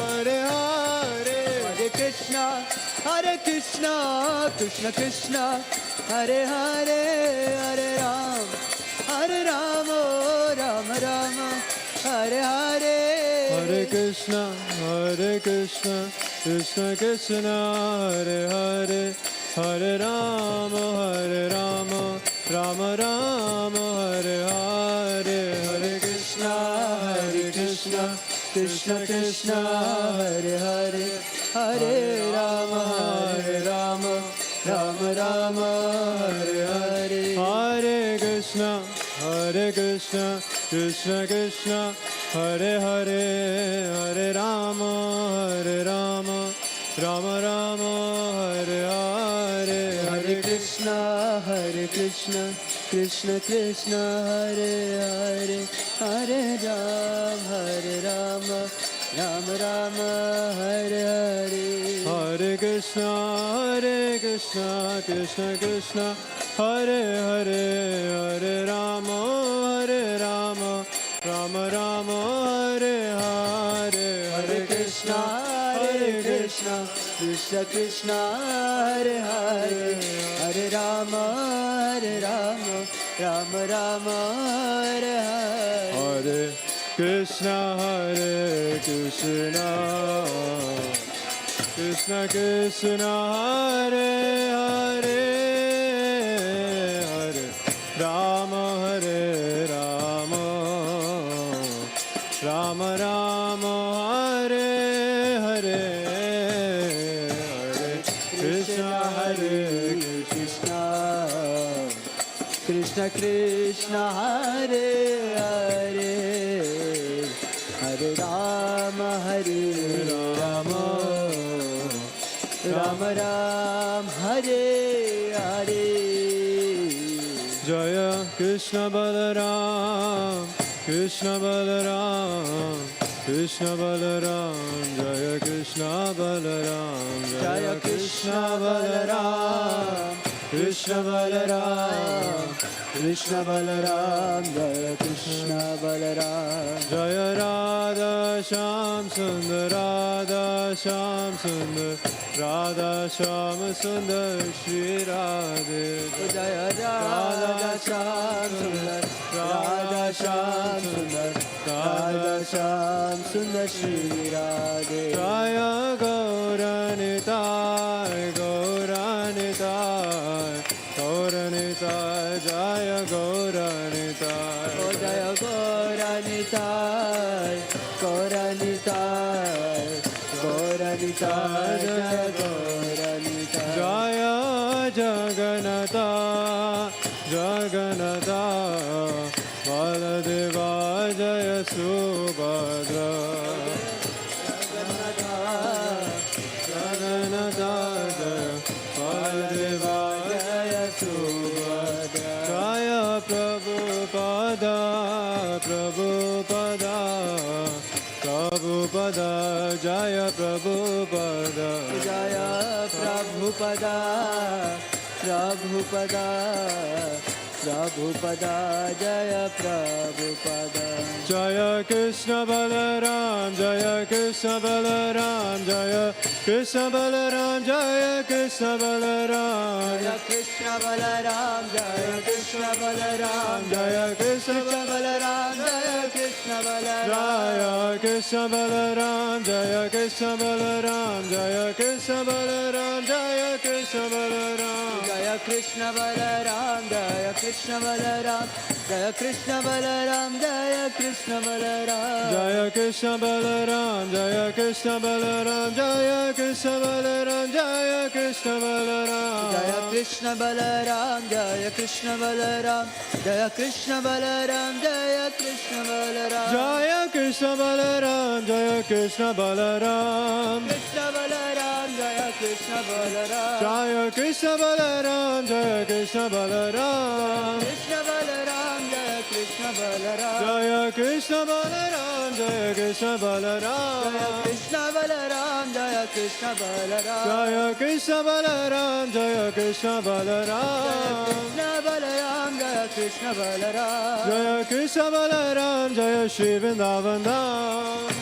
Hare Hare Hare Krishna Krishna Krishna Hare Hare Hare Ram Ram Hare Hare Hare Krishna Krishna Krishna Hare Hare Hare Rama Rama Hare Hare Hare Krishna Krishna Krishna Hare Hare Hare Rama Rama Hare Hare Hare Krishna Krishna Krishna Hare Hare Hare Rama Rama Hare Hare Hare Krishna Krishna Krishna Hare Hare Hare Rama Rama Hare Hare Hare Krishna Krishna Krishna Hare Hare Hare Rama Rama Hare Hare Hare Krishna Krishna Krishna Hare Hare Hare Rama Rama Hare Hare Hare Krishna Krishna Krishna Hare Hare Hare Rama Rama Hare Hare Hare Krishna Krishna Krishna Hare Hare Hare Rama Rama Hare Hare Jaya Krishna Balaram Krishna Balaram Jaya Krishna Balaram Jaya Krishna Balaram Krishna Balaram, Krishna Balaram, Jaya Krishna Balaram. Jaya Radha Shyam Sundar, Radha Shyam Sundar, Radha Shyam Sundar, Shri Radhe. Jaya Radha Shyam Sundar, Radha Shyam Sundar, Radha Shyam Sundar, Shri Radhe. Jaya Gauranitai, Gauranitai, Gauranitai, Jaya Gauranitai. Oh Jaya Gauranitai, Gauranitai, Gauranitai, Jaya Gauranitai. Jaya Jagannatha, Jagannatha, Baladeva, Jaya Subhadra. Jagannatha, Jagannatha, Jaya Baladeva, Jaya Subhadra. Jaya Prabhupada, Prabhupada, Prabhupada, Jaya Prabhupada. Jaya Prabhupada, Prabhupada, Prabhupada, Jaya Prabhupada. Jaya Krishna Balaram, Jaya Krishna Balaram, Jaya Krishna Balaram, Jaya Krishna Balaram. Jaya Krishna Balaram, Jaya Krishna Balaram, Jaya Krishna Balaram, Jaya Krishna Balaram. Jaya Krishna Balaram, Jaya Krishna Balaram, Jaya Krishna Balaram, Jaya Krishna Balaram. Jaya Krishna Balaram, Jaya Krishna Balaram, Jaya Krishna Balaram, Jaya Krishna Balaram. Jaya Krishna Balaram, Jaya Krishna Balaram, Jaya Krishna Balaram, Jaya Krishna Balaram. Jaya Krishna Balaram, Jaya Krishna Balaram, Jaya Krishna Balaram, Jaya Krishna Balaram. Jaya Krishna Balaram, Jaya Krishna Balaram, Krishna Balaram, Jaya Krishna Balaram. Jaya Krishna Balaram, Jaya Krishna Balaram, Krishna Balaram, Jaya Krishna Balaram. Jaya Krishna Balaram, Jaya Krishna Balaram, Jaya Krishna Balaram, Jaya Krishna Balaram. Jaya Krishna Balaram, Jaya Krishna Balaram, Krishna Balaram, Jaya Krishna Balaram. Jaya Krishna Balaram, Jaya Shri Vrindavan Dham.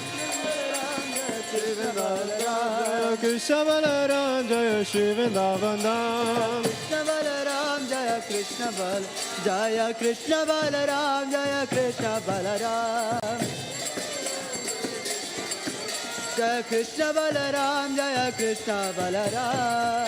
Jaya Krishna Balaram, Jaya Shri Vrindavan Dham. Krishna Balaram, Jaya Krishna Balaram, Jaya Krishna Balaram, Jaya Krishna Balaram. Jaya Krishna Balaram, Jaya Krishna Balaram.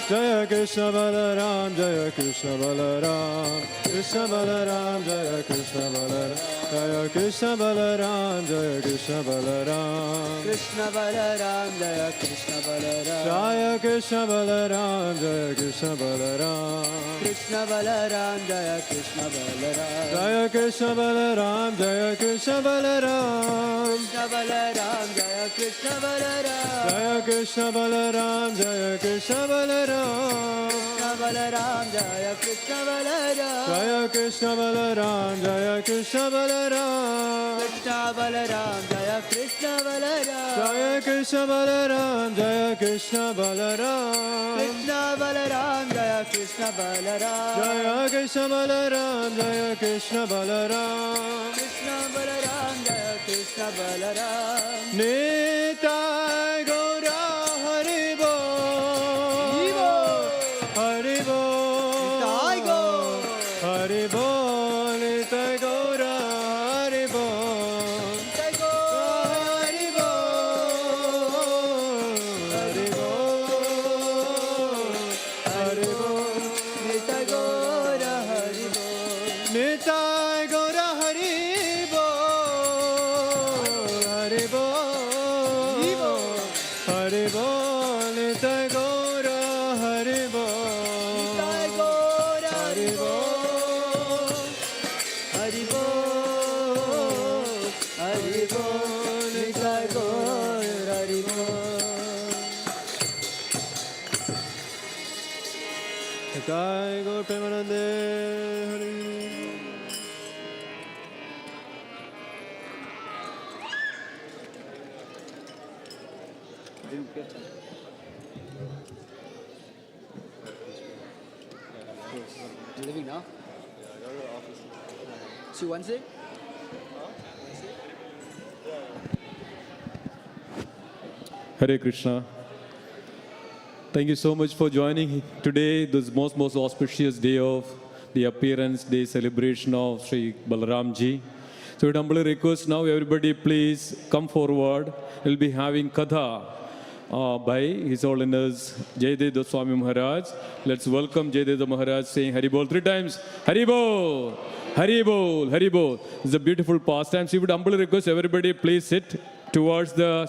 Jaya Krishna Balaram, Jaya Krishna Balaram, Krishna Balaram, Jaya Krishna Balaram, Jaya Krishna Balaram, Jaya Krishna Balaram, Krishna Balaram, Jaya Krishna Balaram, Jaya Krishna Balaram, Jaya Krishna Balaram, Krishna Balaram, Jaya Krishna Balaram, Jaya Krishna Balaram, Jaya Krishna Balaram, Krishna Balaram, Jaya Krishna Balaram, Jaya Krishna Balaram, Jaya Krishna Balaram. Krishna Balaram, Jaya Krishna Balaram, Jaya Krishna Balaram, Jaya Krishna Balaram, Krishna Balaram, Jaya Krishna Balaram, Jaya Krishna Balaram, Jaya Krishna Balaram, Krishna Balaram, Jaya Krishna Balaram, Jaya Krishna Balaram, Jaya Krishna Balaram, Krishna Balaram, Jaya Krishna Balaram. Nitai Gaura Hari Hari Bol, Hari Bol, Nitai Gaura, Hari Bol, Nitai Gaura, Hari Bol, Hari Bol, Hari Bol, Nitai Gaura, Hari Bol, Nitai Gaura, Hari Bol, Hari Bol, Hari Bol, Nitai Gaura, Hari Bol. Jai Gaur Premanande Hari. You leaving now? See Wednesday? Hare Krishna. Thank you so much for joining today, this most auspicious day of the appearance day celebration of Sri Balaram ji. So we humbly request now everybody please come forward. We'll be having Katha by His Holiness Jayanti Swami Maharaj. Let's welcome Jayanti Maharaj saying Hari Bol 3 times. Hari Bol! Hari Bol! Hari Bol! It's a beautiful pastime. So we would humbly request everybody please sit towards the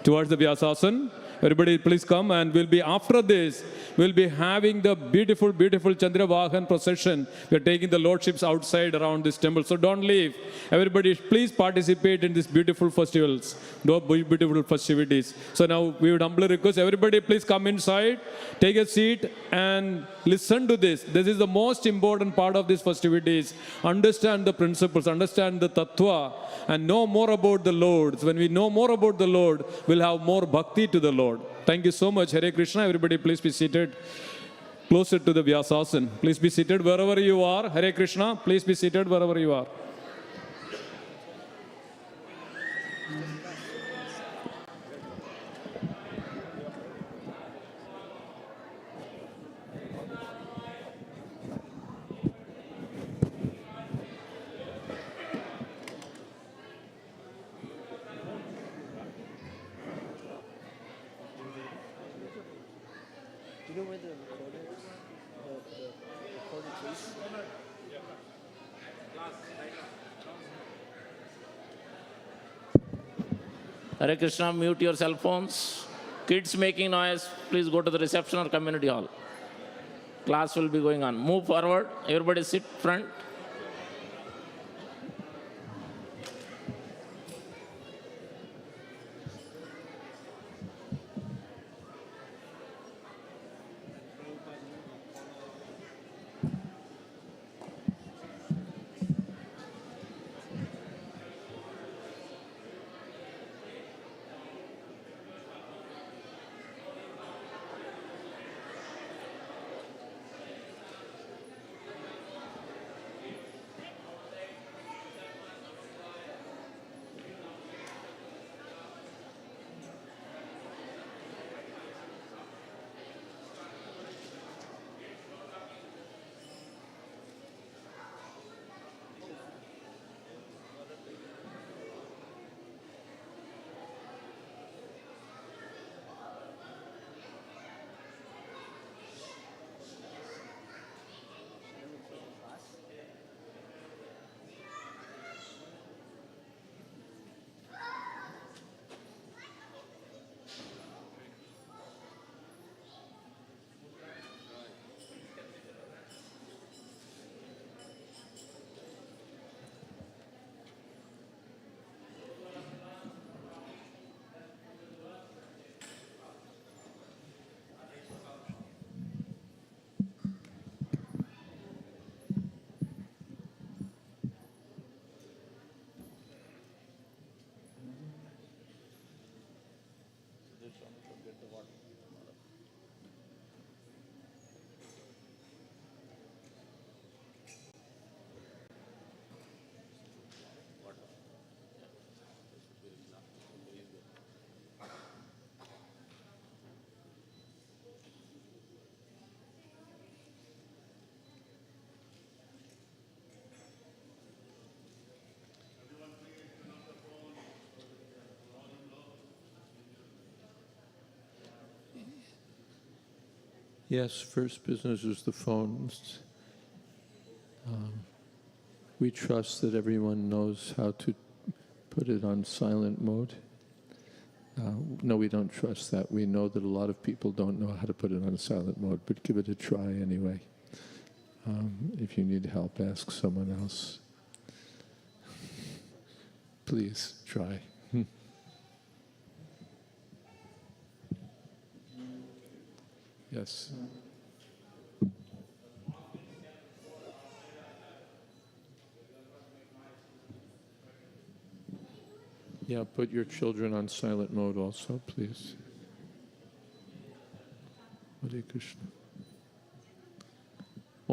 Vyasasan. Everybody please come, and we'll be, after this, we'll be having the beautiful Chandra Vahan procession. We're taking the lordships outside around this temple. So don't leave. Everybody please participate in these beautiful festivals, beautiful festivities. So now we would humbly request everybody please come inside, take a seat and listen to this. This is the most important part of these festivities. Understand the principles, understand the tattva, and know more about the Lord. When we know more about the Lord, we'll have more bhakti to the Lord. Thank you so much. Hare Krishna. Everybody please be seated closer to the Vyasasan. Please be seated wherever you are. Hare Krishna. Please be seated wherever you are. Do you know where the recorder is? The recorder case? Hare Krishna, mute your cell phones. Kids making noise, please go to the reception or community hall. Class will be going on. Move forward. Everybody sit front. Yes, first business is the phones. We trust that everyone knows how to put it on silent mode. No, we don't trust that. We know that a lot of people don't know how to put it on silent mode, but give it a try anyway. If you need help, ask someone else. Please try. Yes. Yeah, put your children on silent mode also, please. Hare Krishna.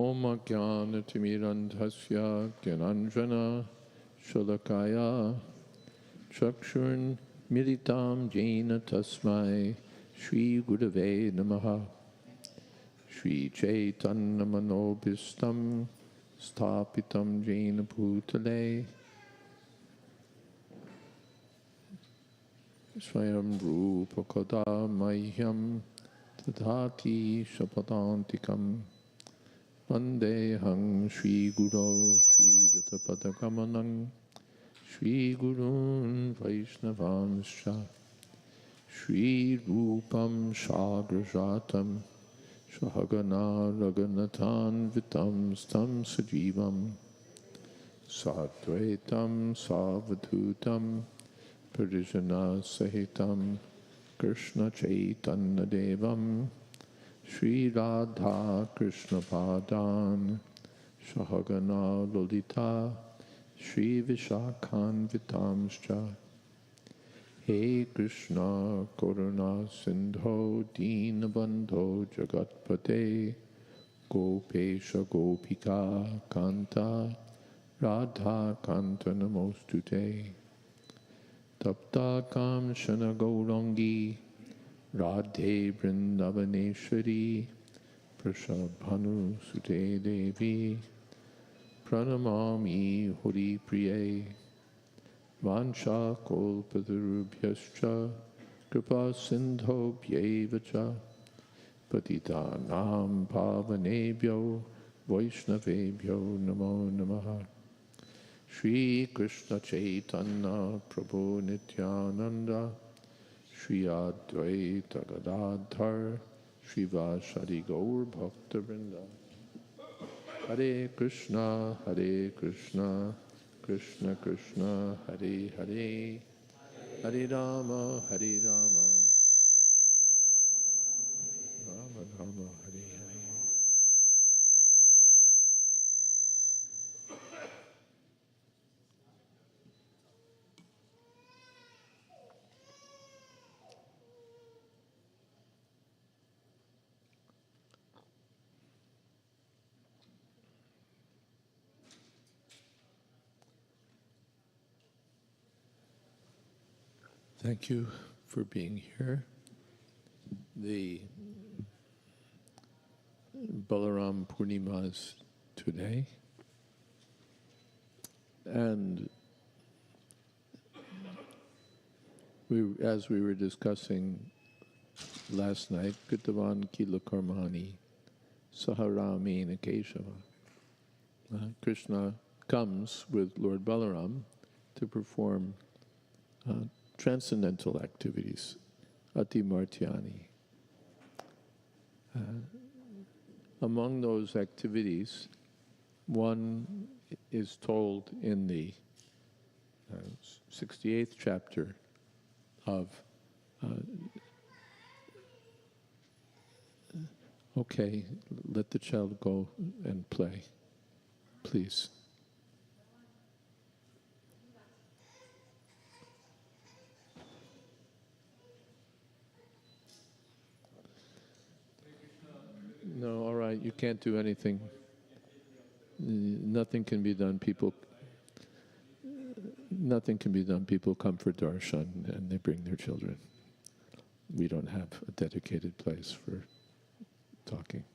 Om Jnana Timirandhasya Gyananjana Shalakaya Chakshurn Militam Jena Tasmai Shri Gurave Namaha Shri Chaitanya Manobhistam Stapitam Jena Bhutale Swayam Rupa Kada Mahyam Tadhati Shapadantikam Vandeham Shri Guru Shri Jatapadakamanam Shri Gurun Vaishnavamscha Shri Rupam Shagrajatam Shahagana Raganathan Vitam Stam Sajivam Sadvaitam Savadhutam Parijana Sahitam Krishna Chaitanya Devam Shri Radha Krishna Padan Shahagana Lolita Shri Vishakhan Vitamscha He Krishna Koruna Sindho Dinabandho Jagatpate Gopesha Gopika Kanta Radha Kanta Namostute Tapta Kam Shana Gaurangi Radhe Vrindavaneshwari Prashabhanu Sute Devi Pranamami Hori Priye Vansha Kolpadarubhyascha Kripa Sindho Bhyevacha Patitanam Pavanebhyo Vaishnavebhyo Namo Namaha Shri Krishna Chaitanya Prabhu Nityananda Shri Advaita Gadadhar Shri Vashadi Gaur Bhakta Vrinda Hare Krishna Krishna Krishna Hare Hare Hare Rama Rama Rama Hare Hare. Thank you for being here. The Balaram Purnima is today, and as we were discussing last night, Kritavan Kila Karmani Saharami Nakeshava. Krishna comes with Lord Balaram to perform transcendental activities, Ati Martyani. Among those activities, one is told in the 68th chapter of okay, let the child go and play, please. No, all right, you can't do anything. Nothing can be done. Nothing can be done. People come for darshan and they bring their children. We don't have a dedicated place for talking.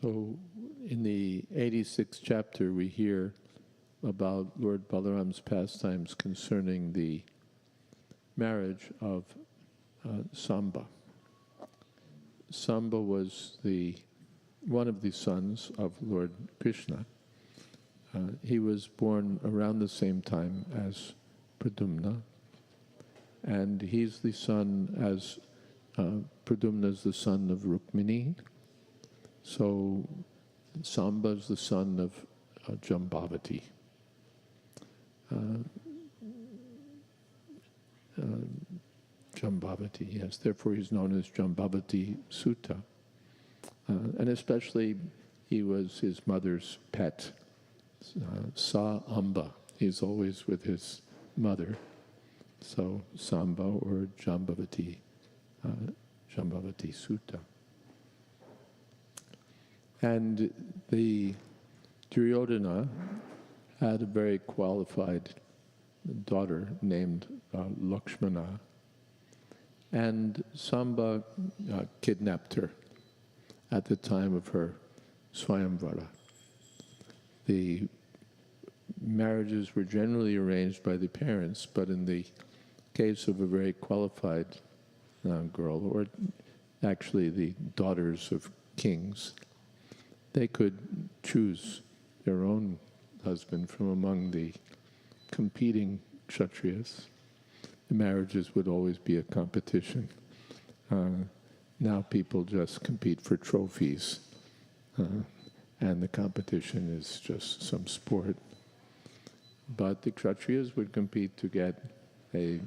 So in the 86th chapter, we hear about Lord Balaram's pastimes concerning the marriage of Samba. Samba was one of the sons of Lord Krishna. He was born around the same time as Pradumna, and he's the son as Pradumna is the son of Rukmini. So Samba is the son of Jambavati. Jambavati, yes. Therefore, he's known as Jambavati Sutta. And especially, he was his mother's pet, Sa Amba. He's always with his mother. So, Samba or Jambavati, Jambavati Sutta. And the Duryodhana had a very qualified daughter named Lakshmana, and Samba kidnapped her at the time of her Swayamvara. The marriages were generally arranged by the parents, but in the case of a very qualified girl, or actually the daughters of kings, they could choose their own husband from among the competing kshatriyas. The marriages would always be a competition. Now people just compete for trophies, and the competition is just some sport. But the kshatriyas would compete to get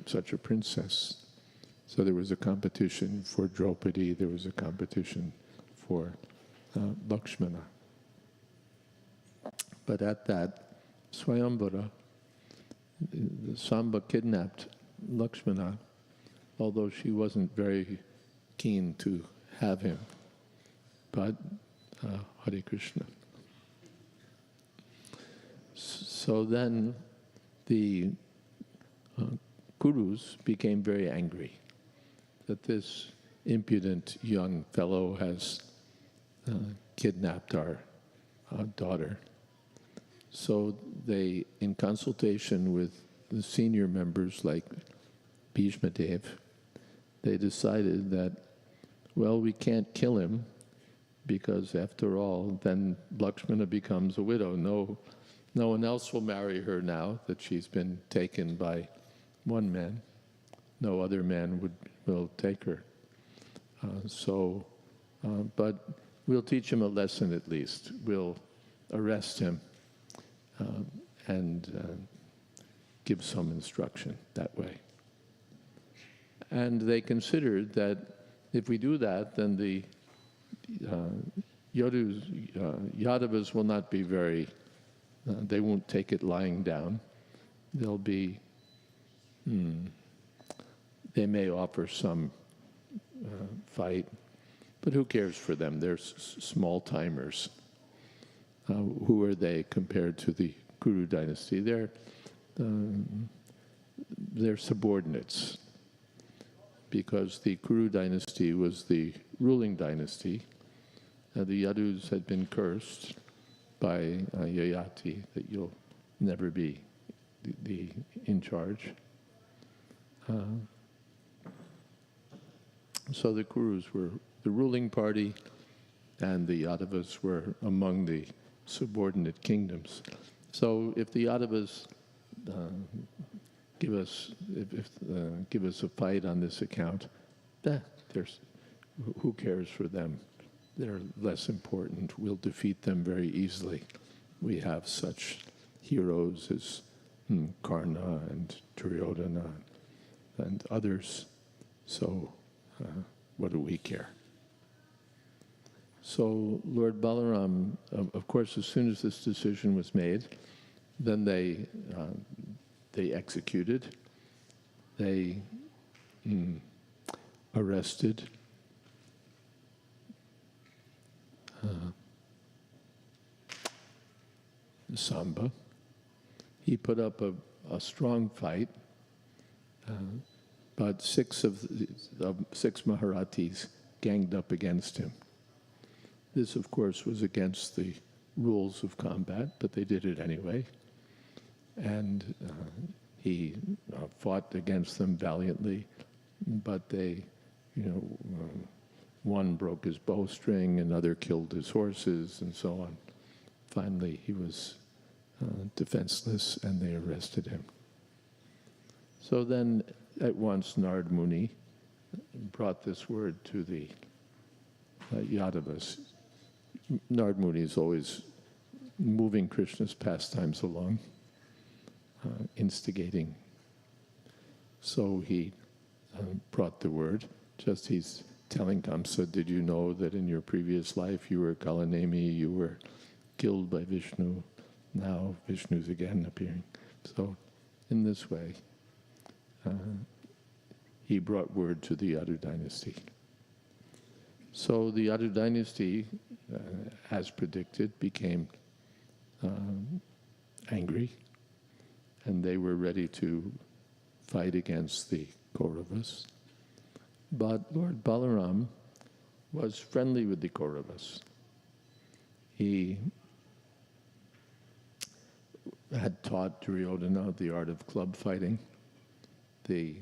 such a princess. So there was a competition for Draupadi, there was a competition for Lakshmana. But at that Swayamvara, Samba kidnapped Lakshmana, although she wasn't very keen to have him. But Hare Krishna. So then the Kurus became very angry that this impudent young fellow has kidnapped our daughter. So they, in consultation with the senior members like Bhishma Dev, they decided that, well, we can't kill him because after all, then Lakshmana becomes a widow. No one else will marry her now that she's been taken by one man. No other man will take her. But we'll teach him a lesson at least. We'll arrest him and give some instruction that way. And they considered that if we do that, then the Yadavas will not be very, they won't take it lying down. They'll be, they may offer some fight, but who cares for them? They're small timers. Who are they compared to the Kuru dynasty? They're subordinates, because the Kuru dynasty was the ruling dynasty. The Yadus had been cursed by Yayati that you'll never be in charge. So the Kurus were the ruling party, and the Yadavas were among the subordinate kingdoms. So if the Yadavas give us a fight on this account, who cares for them? They're less important. We'll defeat them very easily. We have such heroes as Karna and Duryodhana and others. So what do we care? So Lord Balaram, of course, as soon as this decision was made, then they executed, they arrested Samba. He put up a strong fight, but six Maharathis ganged up against him. This, of course, was against the rules of combat, but they did it anyway. And he fought against them valiantly, but they, one broke his bowstring, another killed his horses, and so on. Finally, he was defenseless, and they arrested him. So then, at once, Narad Muni brought this word to the Yadavas. Narad Muni is always moving Krishna's pastimes along, instigating. So he brought the word. Just he's telling Kamsa, did you know that in your previous life you were Kalanemi, you were killed by Vishnu, now Vishnu's again appearing. So in this way, he brought word to the Yadu dynasty. So the Yadu dynasty, as predicted, became angry, and they were ready to fight against the Kauravas. But Lord Balaram was friendly with the Kauravas. He had taught Duryodhana the art of club fighting. He's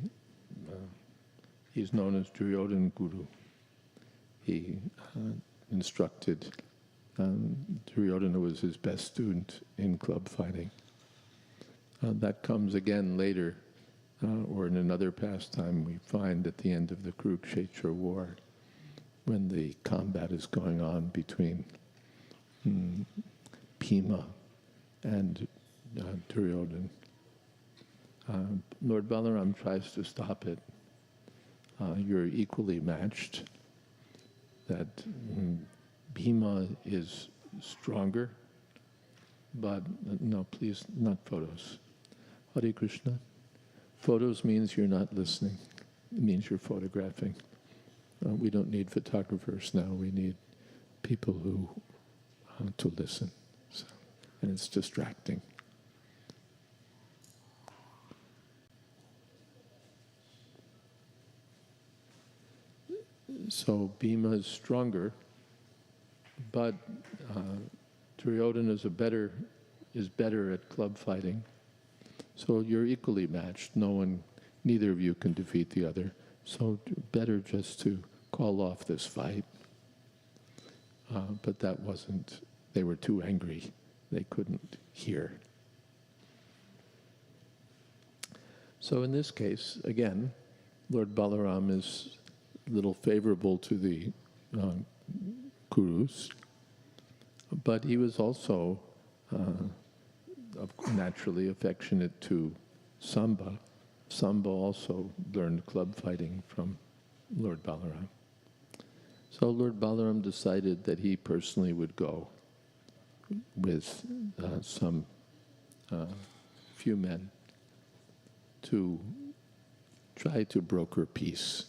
known as Duryodhana Guru. He instructed, Duryodhana was his best student in club fighting. That comes again later, or in another pastime we find at the end of the Kurukshetra war, when the combat is going on between Bhima and Duryodhana. Lord Balaram tries to stop it. You're equally matched. That Bhima is stronger, but no, please, not photos. Hare Krishna. Photos means you're not listening. It means you're photographing. We don't need photographers now. We need people who to listen. So, and it's distracting. So Bhima is stronger, but Duryodhana is better at club fighting. So you're equally matched. Neither of you can defeat the other. So better just to call off this fight. But that wasn't. They were too angry. They couldn't hear. So in this case, again, Lord Balaram is a little favorable to the Kurus, but he was also naturally affectionate to Samba. Samba also learned club fighting from Lord Balaram. So Lord Balaram decided that he personally would go with some few men to try to broker peace.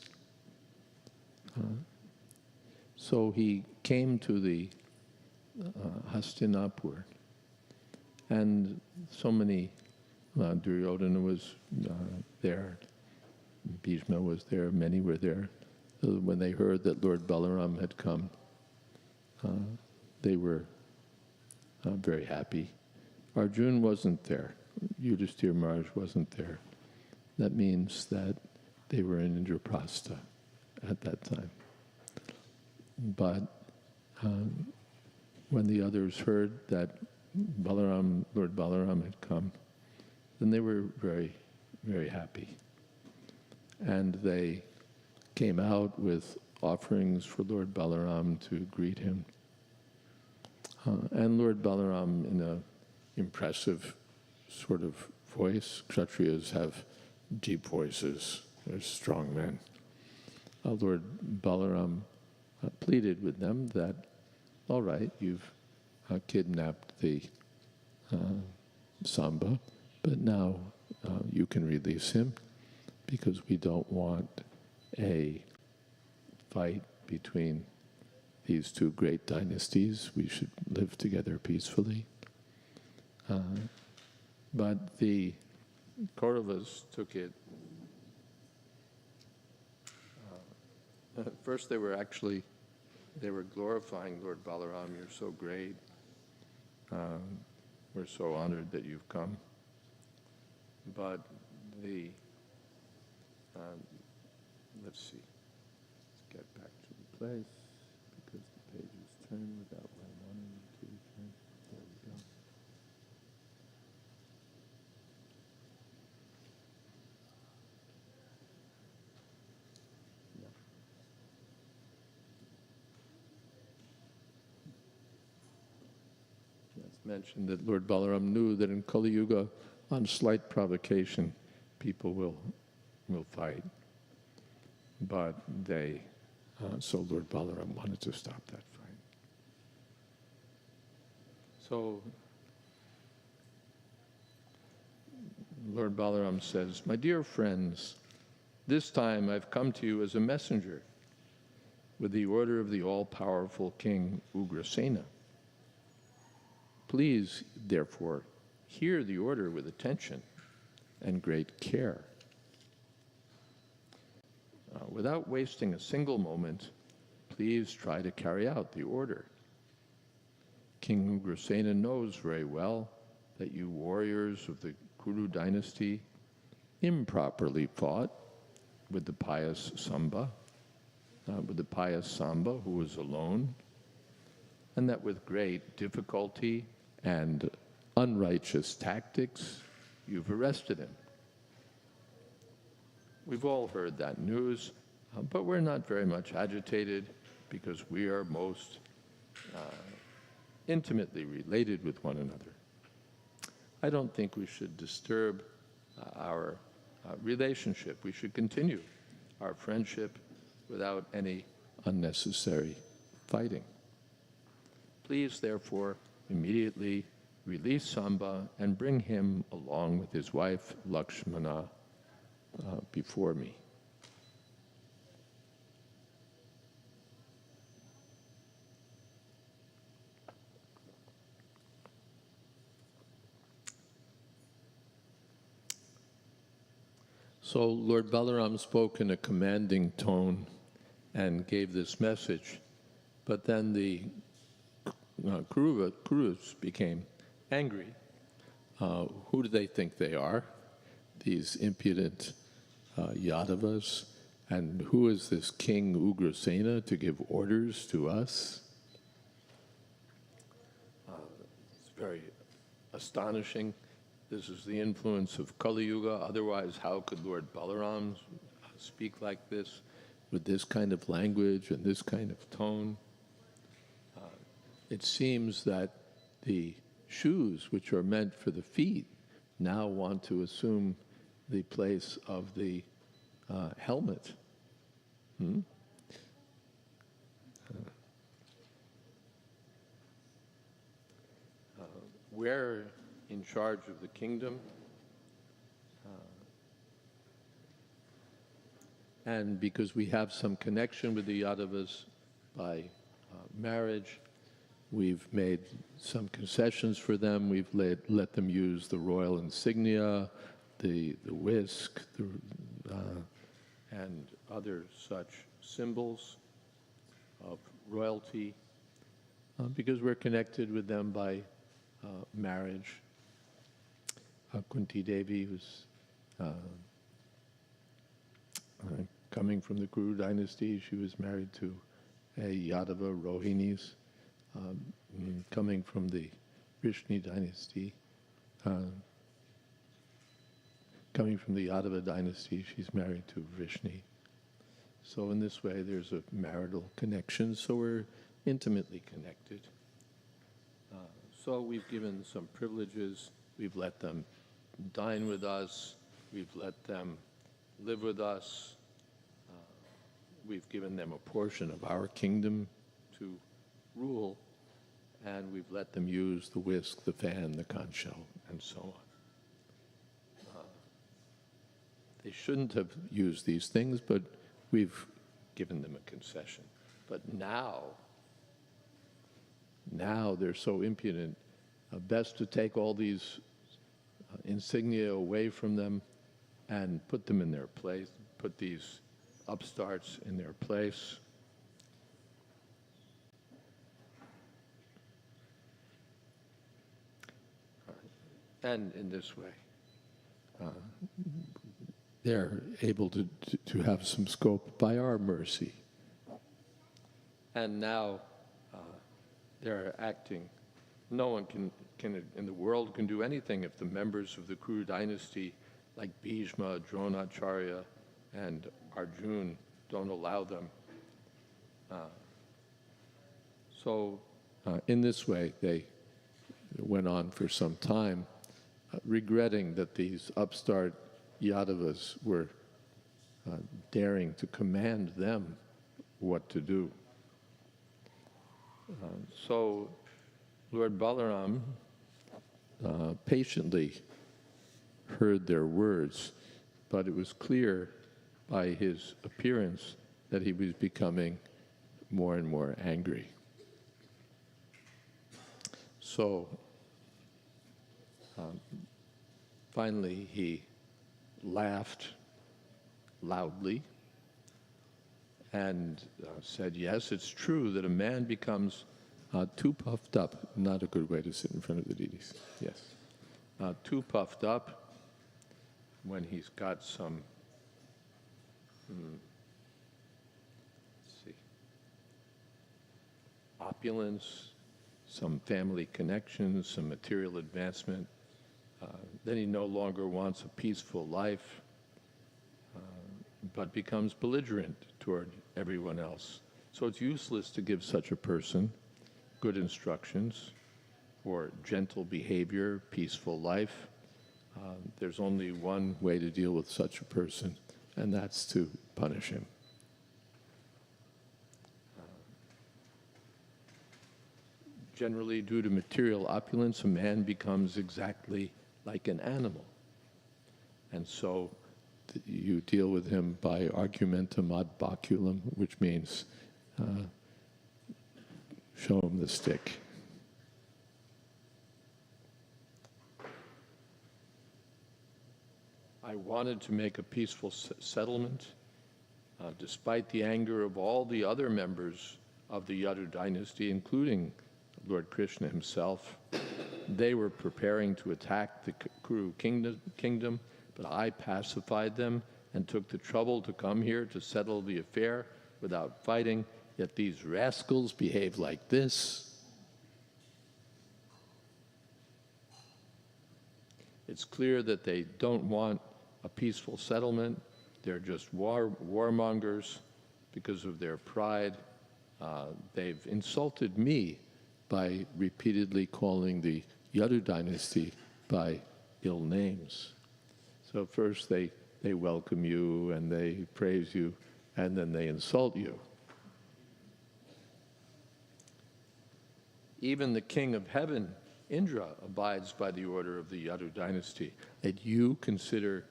So he came to the Hastinapur, and so many, Duryodhana was there, Bhishma was there, many were there. So when they heard that Lord Balaram had come, they were very happy. Arjuna wasn't there. Yudhishthira Maharaj wasn't there. That means that they were in Indraprastha at that time. But when the others heard that Lord Balaram had come, then they were very, very happy. And they came out with offerings for Lord Balaram to greet him. And Lord Balaram, in an impressive sort of voice, Kshatriyas have deep voices, they're strong men. Lord Balaram pleaded with them that, all right, you've kidnapped the Samba, but now you can release him because we don't want a fight between these two great dynasties. We should live together peacefully. But the Kauravas took it. First they were glorifying Lord Balaram. You're so great. We're so honored that you've come. But let's see. Let's get back to the place because the pages turn without what I wanted them to turn. There we go. Just mentioned that Lord Balaram knew that in Kali Yuga, on slight provocation, people will fight. but so Lord Balaram wanted to stop that fight. So Lord Balaram says, "My dear friends, this time I've come to you as a messenger with the order of the all-powerful King Ugrasena. Please, therefore, hear the order with attention and great care. Without wasting a single moment, please try to carry out the order. King Ugrasena knows very well that you warriors of the Kuru dynasty improperly fought with the pious Samba, who was alone, and that with great difficulty and unrighteous tactics, you've arrested him. We've all heard that news, but we're not very much agitated because we are most intimately related with one another. I don't think we should disturb our relationship. We should continue our friendship without any unnecessary fighting. Please, therefore, immediately release Samba and bring him along with his wife Lakshmana before me." So Lord Balaram spoke in a commanding tone and gave this message, but then the Kurus became angry. Who do they think they are? These impudent Yadavas. And who is this King Ugrasena to give orders to us? It's very astonishing. This is the influence of Kali Yuga. Otherwise, how could Lord Balaram speak like this, with this kind of language and this kind of tone? It seems that the shoes, which are meant for the feet, now want to assume the place of the helmet. We're in charge of the kingdom, and because we have some connection with the Yadavas by marriage, we've made some concessions for them. We've let them use the royal insignia, the whisk, and other such symbols of royalty, because we're connected with them by marriage. Kunti Devi was coming from the Kuru dynasty. She was married to a Yadava Rohinis, coming from the Vrishni dynasty. Coming from the Yadava dynasty, she's married to Vrishni. So in this way, there's a marital connection, so we're intimately connected. So we've given some privileges. We've let them dine with us. We've let them live with us. We've given them a portion of our kingdom to rule, and we've let them use the whisk, the fan, the conch shell, and so on. They shouldn't have used these things, but we've given them a concession. But now they're so impudent, best to take all these insignia away from them and put them in their place, put these upstarts in their place. And in this way, they're able to have some scope by our mercy. And now they're acting. No one can in the world can do anything if the members of the Kuru dynasty, like Bhishma, Dronacharya, and Arjun, don't allow them. So in this way, they went on for some time, regretting that these upstart Yadavas were daring to command them what to do. So Lord Balaram patiently heard their words, but it was clear by his appearance that he was becoming more and more angry. So finally he laughed loudly and said, yes, it's true that a man becomes too puffed up. Not a good way to sit in front of the deities. Yes. Too puffed up when he's got some, let's see, opulence, some family connections, some material advancement. Then he no longer wants a peaceful life, but becomes belligerent toward everyone else. So it's useless to give such a person good instructions for gentle behavior, peaceful life. There's only one way to deal with such a person, and that's to punish him. Generally, due to material opulence, a man becomes exactly like an animal. And so you deal with him by argumentum ad baculum, which means show him the stick. I wanted to make a peaceful settlement, despite the anger of all the other members of the Yadu dynasty, including Lord Krishna himself. They were preparing to attack the Kuru kingdom, but I pacified them and took the trouble to come here to settle the affair without fighting, yet these rascals behave like this. It's clear that they don't want a peaceful settlement. They're just warmongers because of their pride. They've insulted me by repeatedly calling the Yadu dynasty by ill names. So first they welcome you and they praise you, and then they insult you. Even the king of heaven, Indra, abides by the order of the Yadu dynasty. And you consider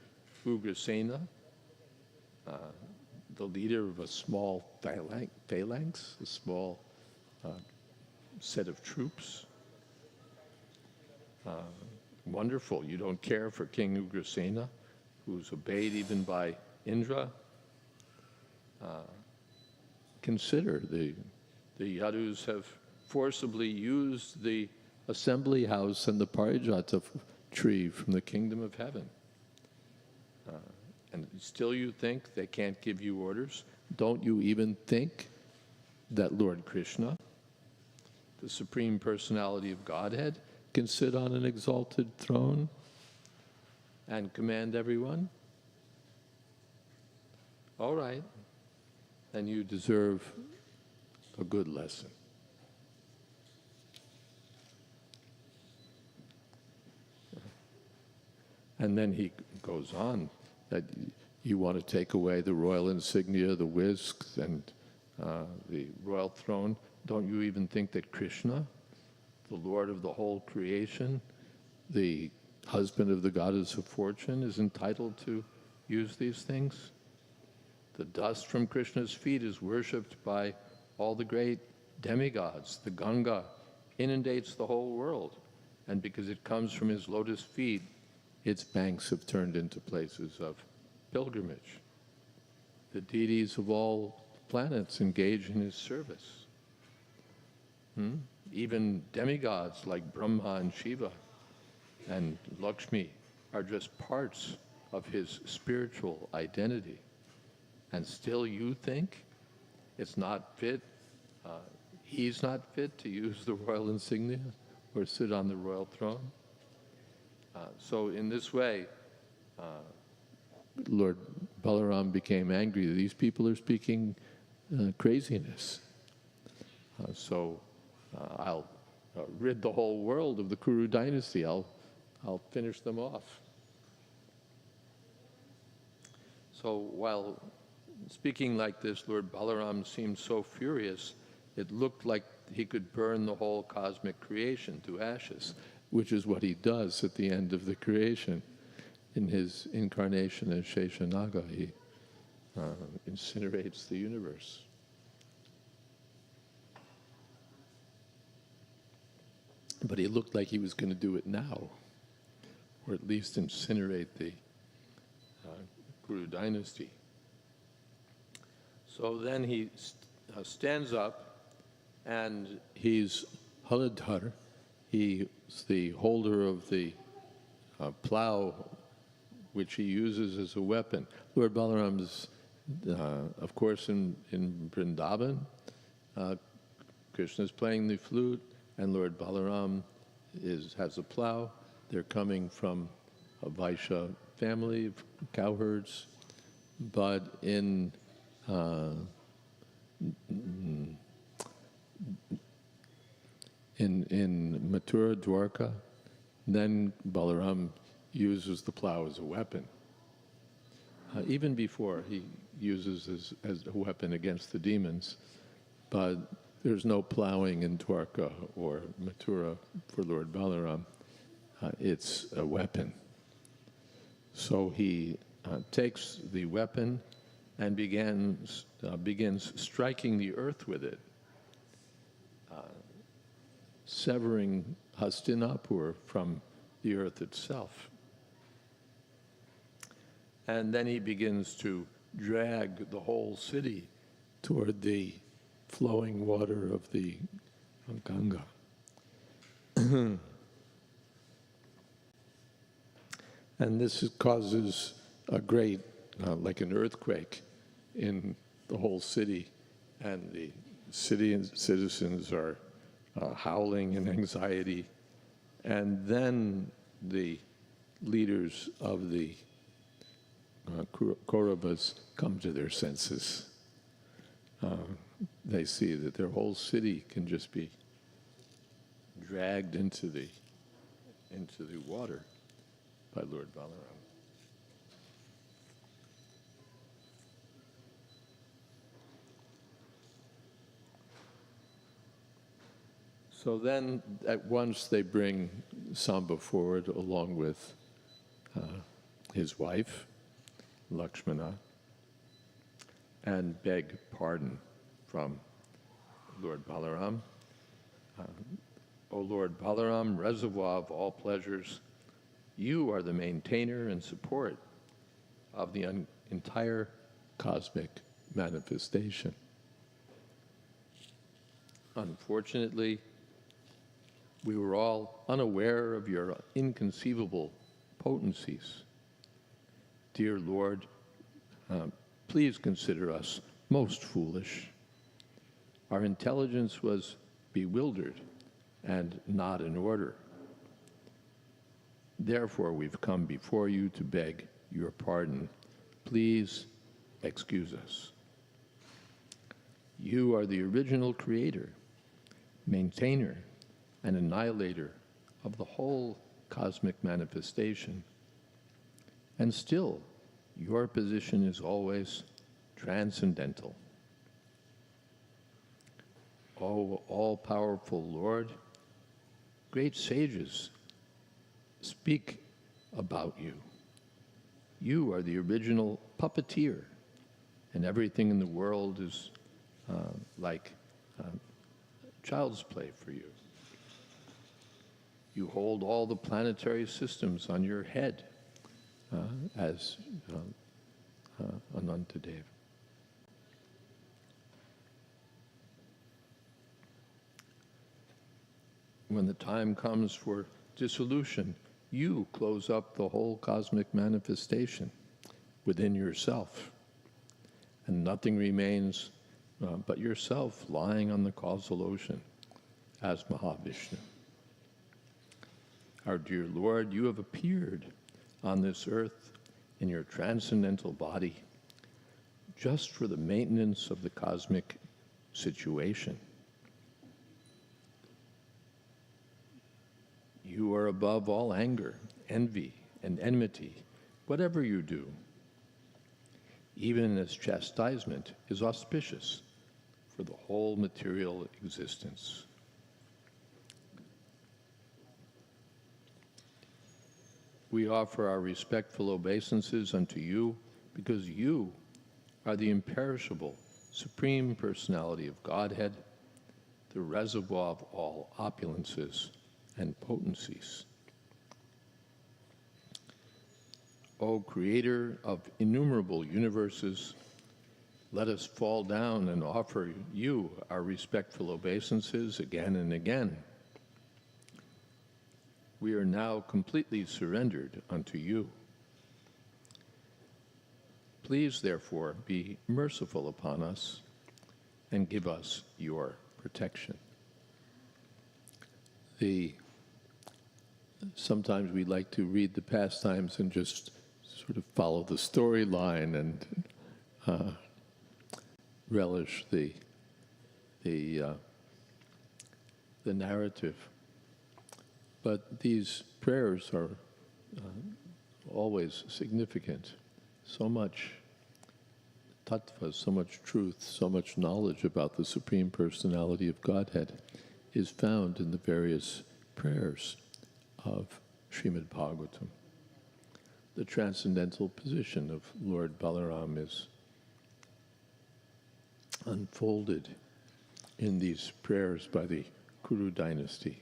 Ugrasena the leader of a small phalanx, a small set of troops. Wonderful. You don't care for King Ugrasena, who's obeyed even by Indra. Consider the Yadus have forcibly used the assembly house and the parijata tree from the kingdom of heaven. And still you think they can't give you orders? Don't you even think that Lord Krishna, the Supreme Personality of Godhead, can sit on an exalted throne and command everyone? All right, then you deserve a good lesson. And then he goes on that you want to take away the royal insignia, the whisks, and the royal throne. Don't you even think that Krishna, the Lord of the whole creation, the husband of the goddess of fortune, is entitled to use these things? The dust from Krishna's feet is worshipped by all the great demigods. The Ganga inundates the whole world. And because it comes from his lotus feet, its banks have turned into places of pilgrimage. The deities of all planets engage in his service. Even demigods like Brahma and Shiva and Lakshmi are just parts of his spiritual identity. And still you think it's not fit, he's not fit to use the royal insignia or sit on the royal throne? So in this way, Lord Balaram became angry that these people are speaking craziness. So I'll rid the whole world of the Kuru dynasty. I'll finish them off. So while speaking like this, Lord Balaram seemed so furious, it looked like he could burn the whole cosmic creation to ashes, which is what he does at the end of the creation. In his incarnation as Sheshanaga, he incinerates the universe. But he looked like he was going to do it now, or at least incinerate the Kuru dynasty. So then he stands up, and he's Haladhar. He's the holder of the plow, which he uses as a weapon. Lord Balaram is, of course, in Vrindavan. Krishna is playing the flute, and Lord Balaram has a plow. They're coming from a Vaishya family, cowherds, but in Mathura, Dwarka, then Balaram uses the plow as a weapon. Even before, he uses as a weapon against the demons, but there's no plowing in Dwarka or Mathura for Lord Balaram. It's a weapon. So he takes the weapon and begins striking the earth with it, severing Hastinapur from the earth itself. And then he begins to drag the whole city toward the flowing water of the Ganga. And this causes a great, like an earthquake in the whole city, and the citizens are howling in anxiety. And then the leaders of the Kauravas come to their senses. They see that their whole city can just be dragged into the water by Lord Balaram. So then at once they bring Samba forward along with his wife, Lakshmana, and beg pardon from Lord Balaram. O Lord Balaram, reservoir of all pleasures, you are the maintainer and support of the entire cosmic manifestation. Unfortunately, we were all unaware of your inconceivable potencies. Dear Lord, please consider us most foolish. Our intelligence was bewildered and not in order. Therefore, we've come before you to beg your pardon. Please excuse us. You are the original creator, maintainer, and annihilator of the whole cosmic manifestation. And still, your position is always transcendental. O all-powerful Lord, great sages speak about you. You are the original puppeteer, and everything in the world is like child's play for you. You hold all the planetary systems on your head as Anantadev. When the time comes for dissolution, you close up the whole cosmic manifestation within yourself, and nothing remains but yourself lying on the causal ocean as Mahavishnu. Our dear Lord, you have appeared on this earth in your transcendental body just for the maintenance of the cosmic situation. You are above all anger, envy, and enmity, whatever you do. even as chastisement is auspicious for the whole material existence. We offer our respectful obeisances unto you because you are the imperishable, supreme personality of Godhead, the reservoir of all opulences and potencies. O Creator of innumerable universes, let us fall down and offer you our respectful obeisances again and again. We are now completely surrendered unto you. Please, therefore, be merciful upon us and give us your protection. Sometimes we like to read the pastimes and just sort of follow the storyline and relish the narrative. But these prayers are always significant. So much tattva, so much truth, so much knowledge about the Supreme Personality of Godhead is found in the various prayers of Srimad Bhagavatam. The transcendental position of Lord Balaram is unfolded in these prayers by the Kuru dynasty.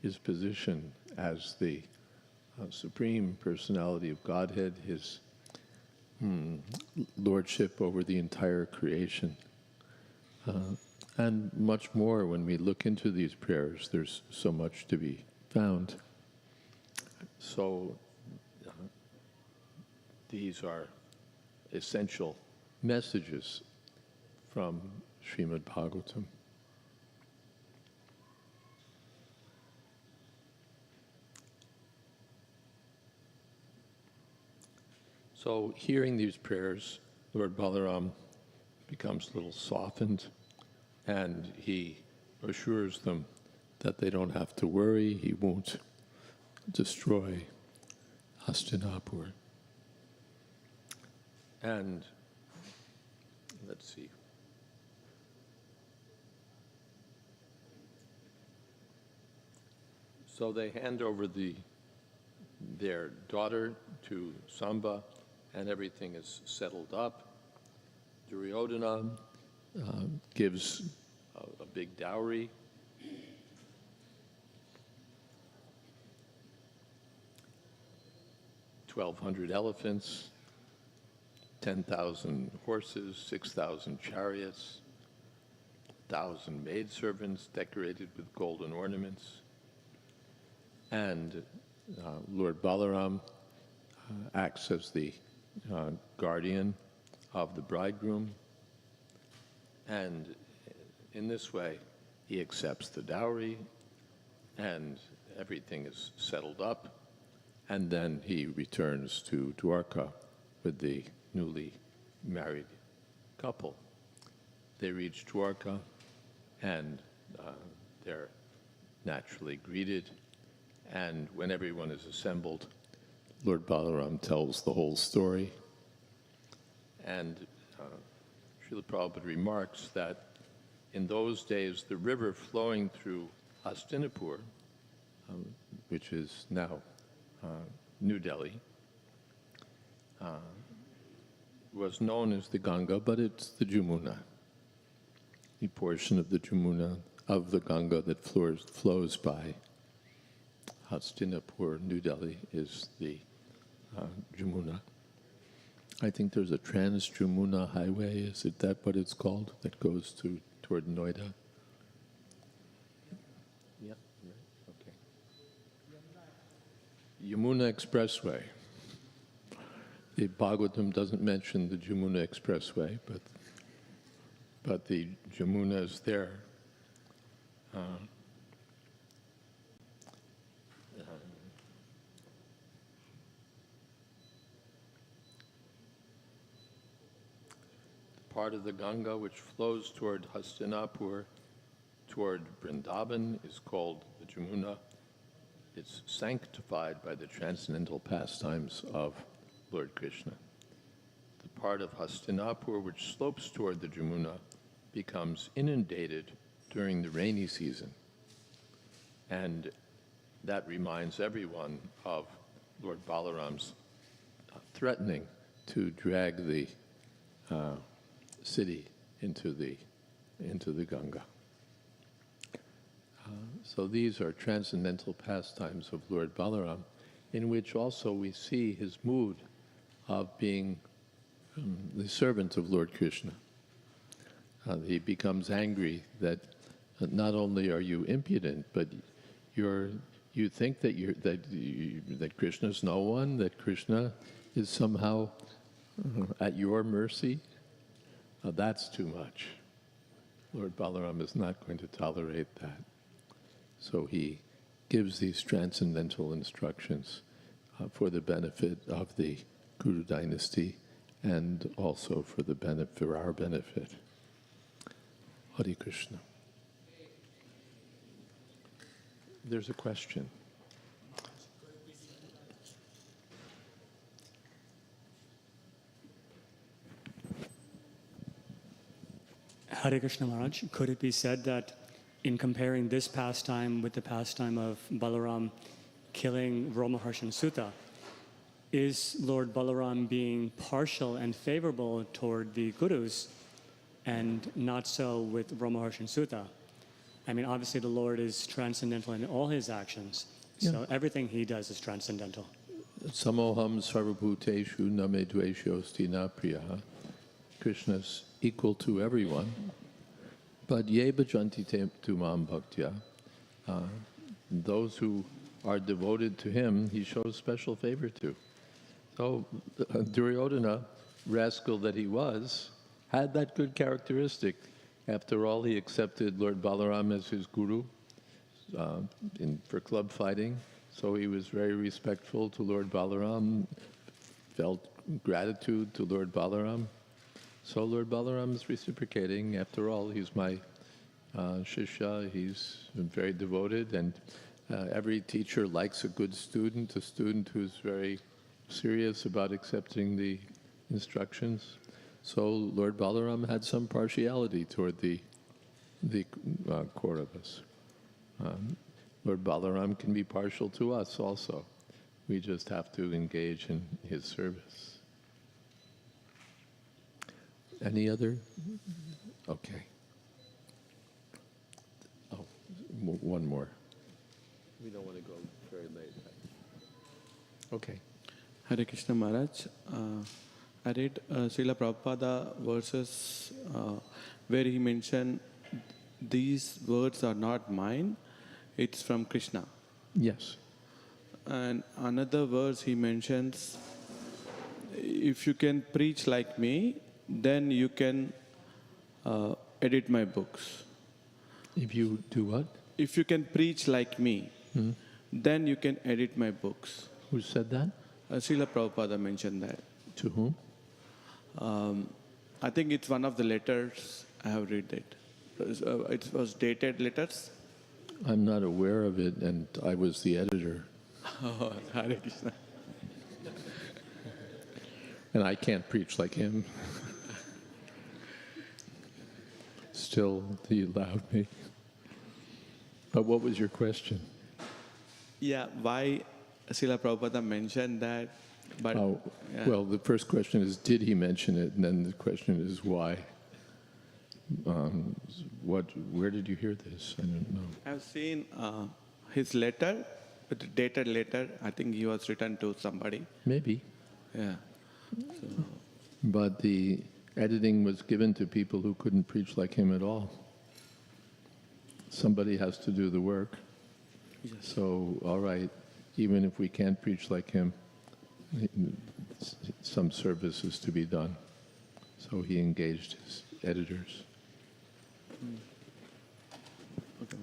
His position as the Supreme Personality of Godhead, his lordship over the entire creation, and much more. When we look into these prayers, there's so much to be found. So these are essential messages from Srimad Bhagavatam. So hearing these prayers, Lord Balaram becomes a little softened, and he assures them that they don't have to worry, he won't destroy Hastinapur. And let's see. So they hand over their daughter to Samba, and everything is settled up. Duryodhana gives a big dowry. $1,200 elephants, 10,000 horses, 6,000 chariots, 1,000 maidservants decorated with golden ornaments. And Lord Balaram acts as the guardian of the bridegroom. And in this way, he accepts the dowry, and everything is settled up. And then he returns to Dwarka with the newly married couple. They reach Dwarka, and they're naturally greeted. And when everyone is assembled, Lord Balaram tells the whole story. And Srila Prabhupada remarks that in those days, the river flowing through Hastinapur, which is now New Delhi, was known as the Ganga, but it's the Jamuna. The portion of the Jamuna, of the Ganga that flows by Hastinapur, New Delhi, is the Jamuna. I think there's a Trans-Jamuna highway, is it that what it's called, that goes toward Noida? Yeah, right, okay. Yamuna Expressway. The Bhagavatam doesn't mention the Jamuna Expressway, but the Jamuna is there. Part of the Ganga which flows toward Hastinapur, toward Vrindavan, is called the Jamuna. It's sanctified by the transcendental pastimes of Lord Krishna. The part of Hastinapur, which slopes toward the Jamuna, becomes inundated during the rainy season. And that reminds everyone of Lord Balaram's threatening to drag the city into the Ganga. So these are transcendental pastimes of Lord Balaram, in which also we see his mood of being the servant of Lord Krishna. He becomes angry that not only are you impudent, but you think that Krishna's no one, that Krishna is somehow at your mercy. That's too much. Lord Balaram is not going to tolerate that. So he gives these transcendental instructions for the benefit of the Kuru dynasty and also for our benefit. Hare Krishna. There's a question. Hare Krishna Maharaj, could it be said that in comparing this pastime with the pastime of Balaram killing Romaharsh and Sutta, is Lord Balaram being partial and favorable toward the gurus and not so with Romaharsh and Sutta? I mean, obviously the Lord is transcendental in all his actions, so everything he does is transcendental. Samoham sarvabhuteshu name dveshyosti na priyaha. Krishna's equal to everyone. But ye bhajanti tu mam bhaktya. Those who are devoted to him, he shows special favor to. So Duryodhana, rascal that he was, had that good characteristic. After all, he accepted Lord Balaram as his guru for club fighting. So he was very respectful to Lord Balaram, felt gratitude to Lord Balaram. So Lord Balaram is reciprocating. After all, he's my shishya. He's very devoted, and every teacher likes a good student, a student who's very serious about accepting the instructions. So Lord Balaram had some partiality toward the Kauravas. Lord Balaram can be partial to us also. We just have to engage in his service. Any other? Okay. Oh, one more. We don't want to go very late. Okay. Hare Krishna Maharaj. I read Srila Prabhupada verses where he mentioned these words are not mine, it's from Krishna. Yes. And another verse he mentions, if you can preach like me, then you can edit my books. If you do what? If you can preach like me, then you can edit my books. Who said that? Srila Prabhupada mentioned that. To whom? I think it's one of the letters I have read it. It was dated letters. I'm not aware of it, and I was the editor. Oh, Hare Krishna. And I can't preach like him. Still, he allowed me. But what was your question? Yeah, why Srila Prabhupada mentioned that? But yeah. Well, the first question is, did he mention it? And then the question is, why? Where did you hear this? I don't know. I've seen his letter, the dated letter. I think he was written to somebody. Maybe. Yeah. So. But the editing was given to people who couldn't preach like him at all. Somebody has to do the work. Yes. So, all right, even if we can't preach like him, some service is to be done. So he engaged his editors. Okay.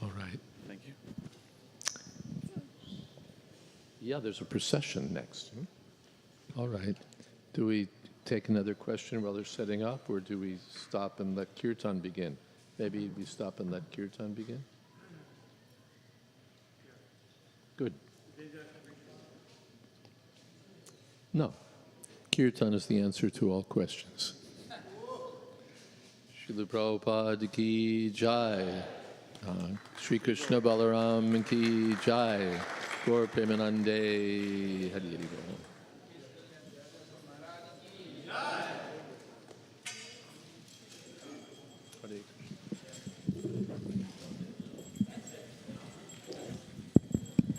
All right. Thank you. Yeah, there's a procession next. All right. Do we take another question while they're setting up, or do we stop and let Kirtan begin? Maybe we stop and let Kirtan begin? Good. No. Kirtan is the answer to all questions. Srila Prabhupada ki jai. Shri Krishna Balaram ki jai. Gaur Premanande Hari Hari Bol.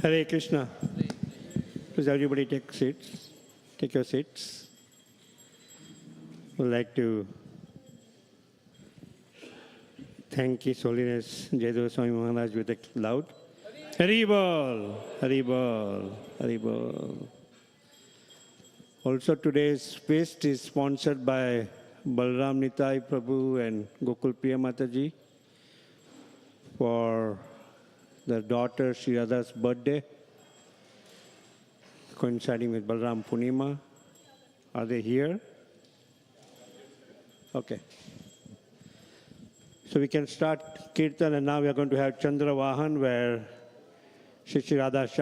Hare Krishna. Please everybody take seats. Take your seats. We'd like to thank His Holiness Jayadeva Swami Maharaj with a loud Haribol, Haribol, Haribol. Also today's feast is sponsored by Balaram Nitai Prabhu and Gokul Priya Mataji for their daughter Sri Radha's birthday, coinciding with Balaram Punima. Are they here? Okay. So we can start Kirtan, and now we are going to have Chandra Vahan, where Shri Radha Shyam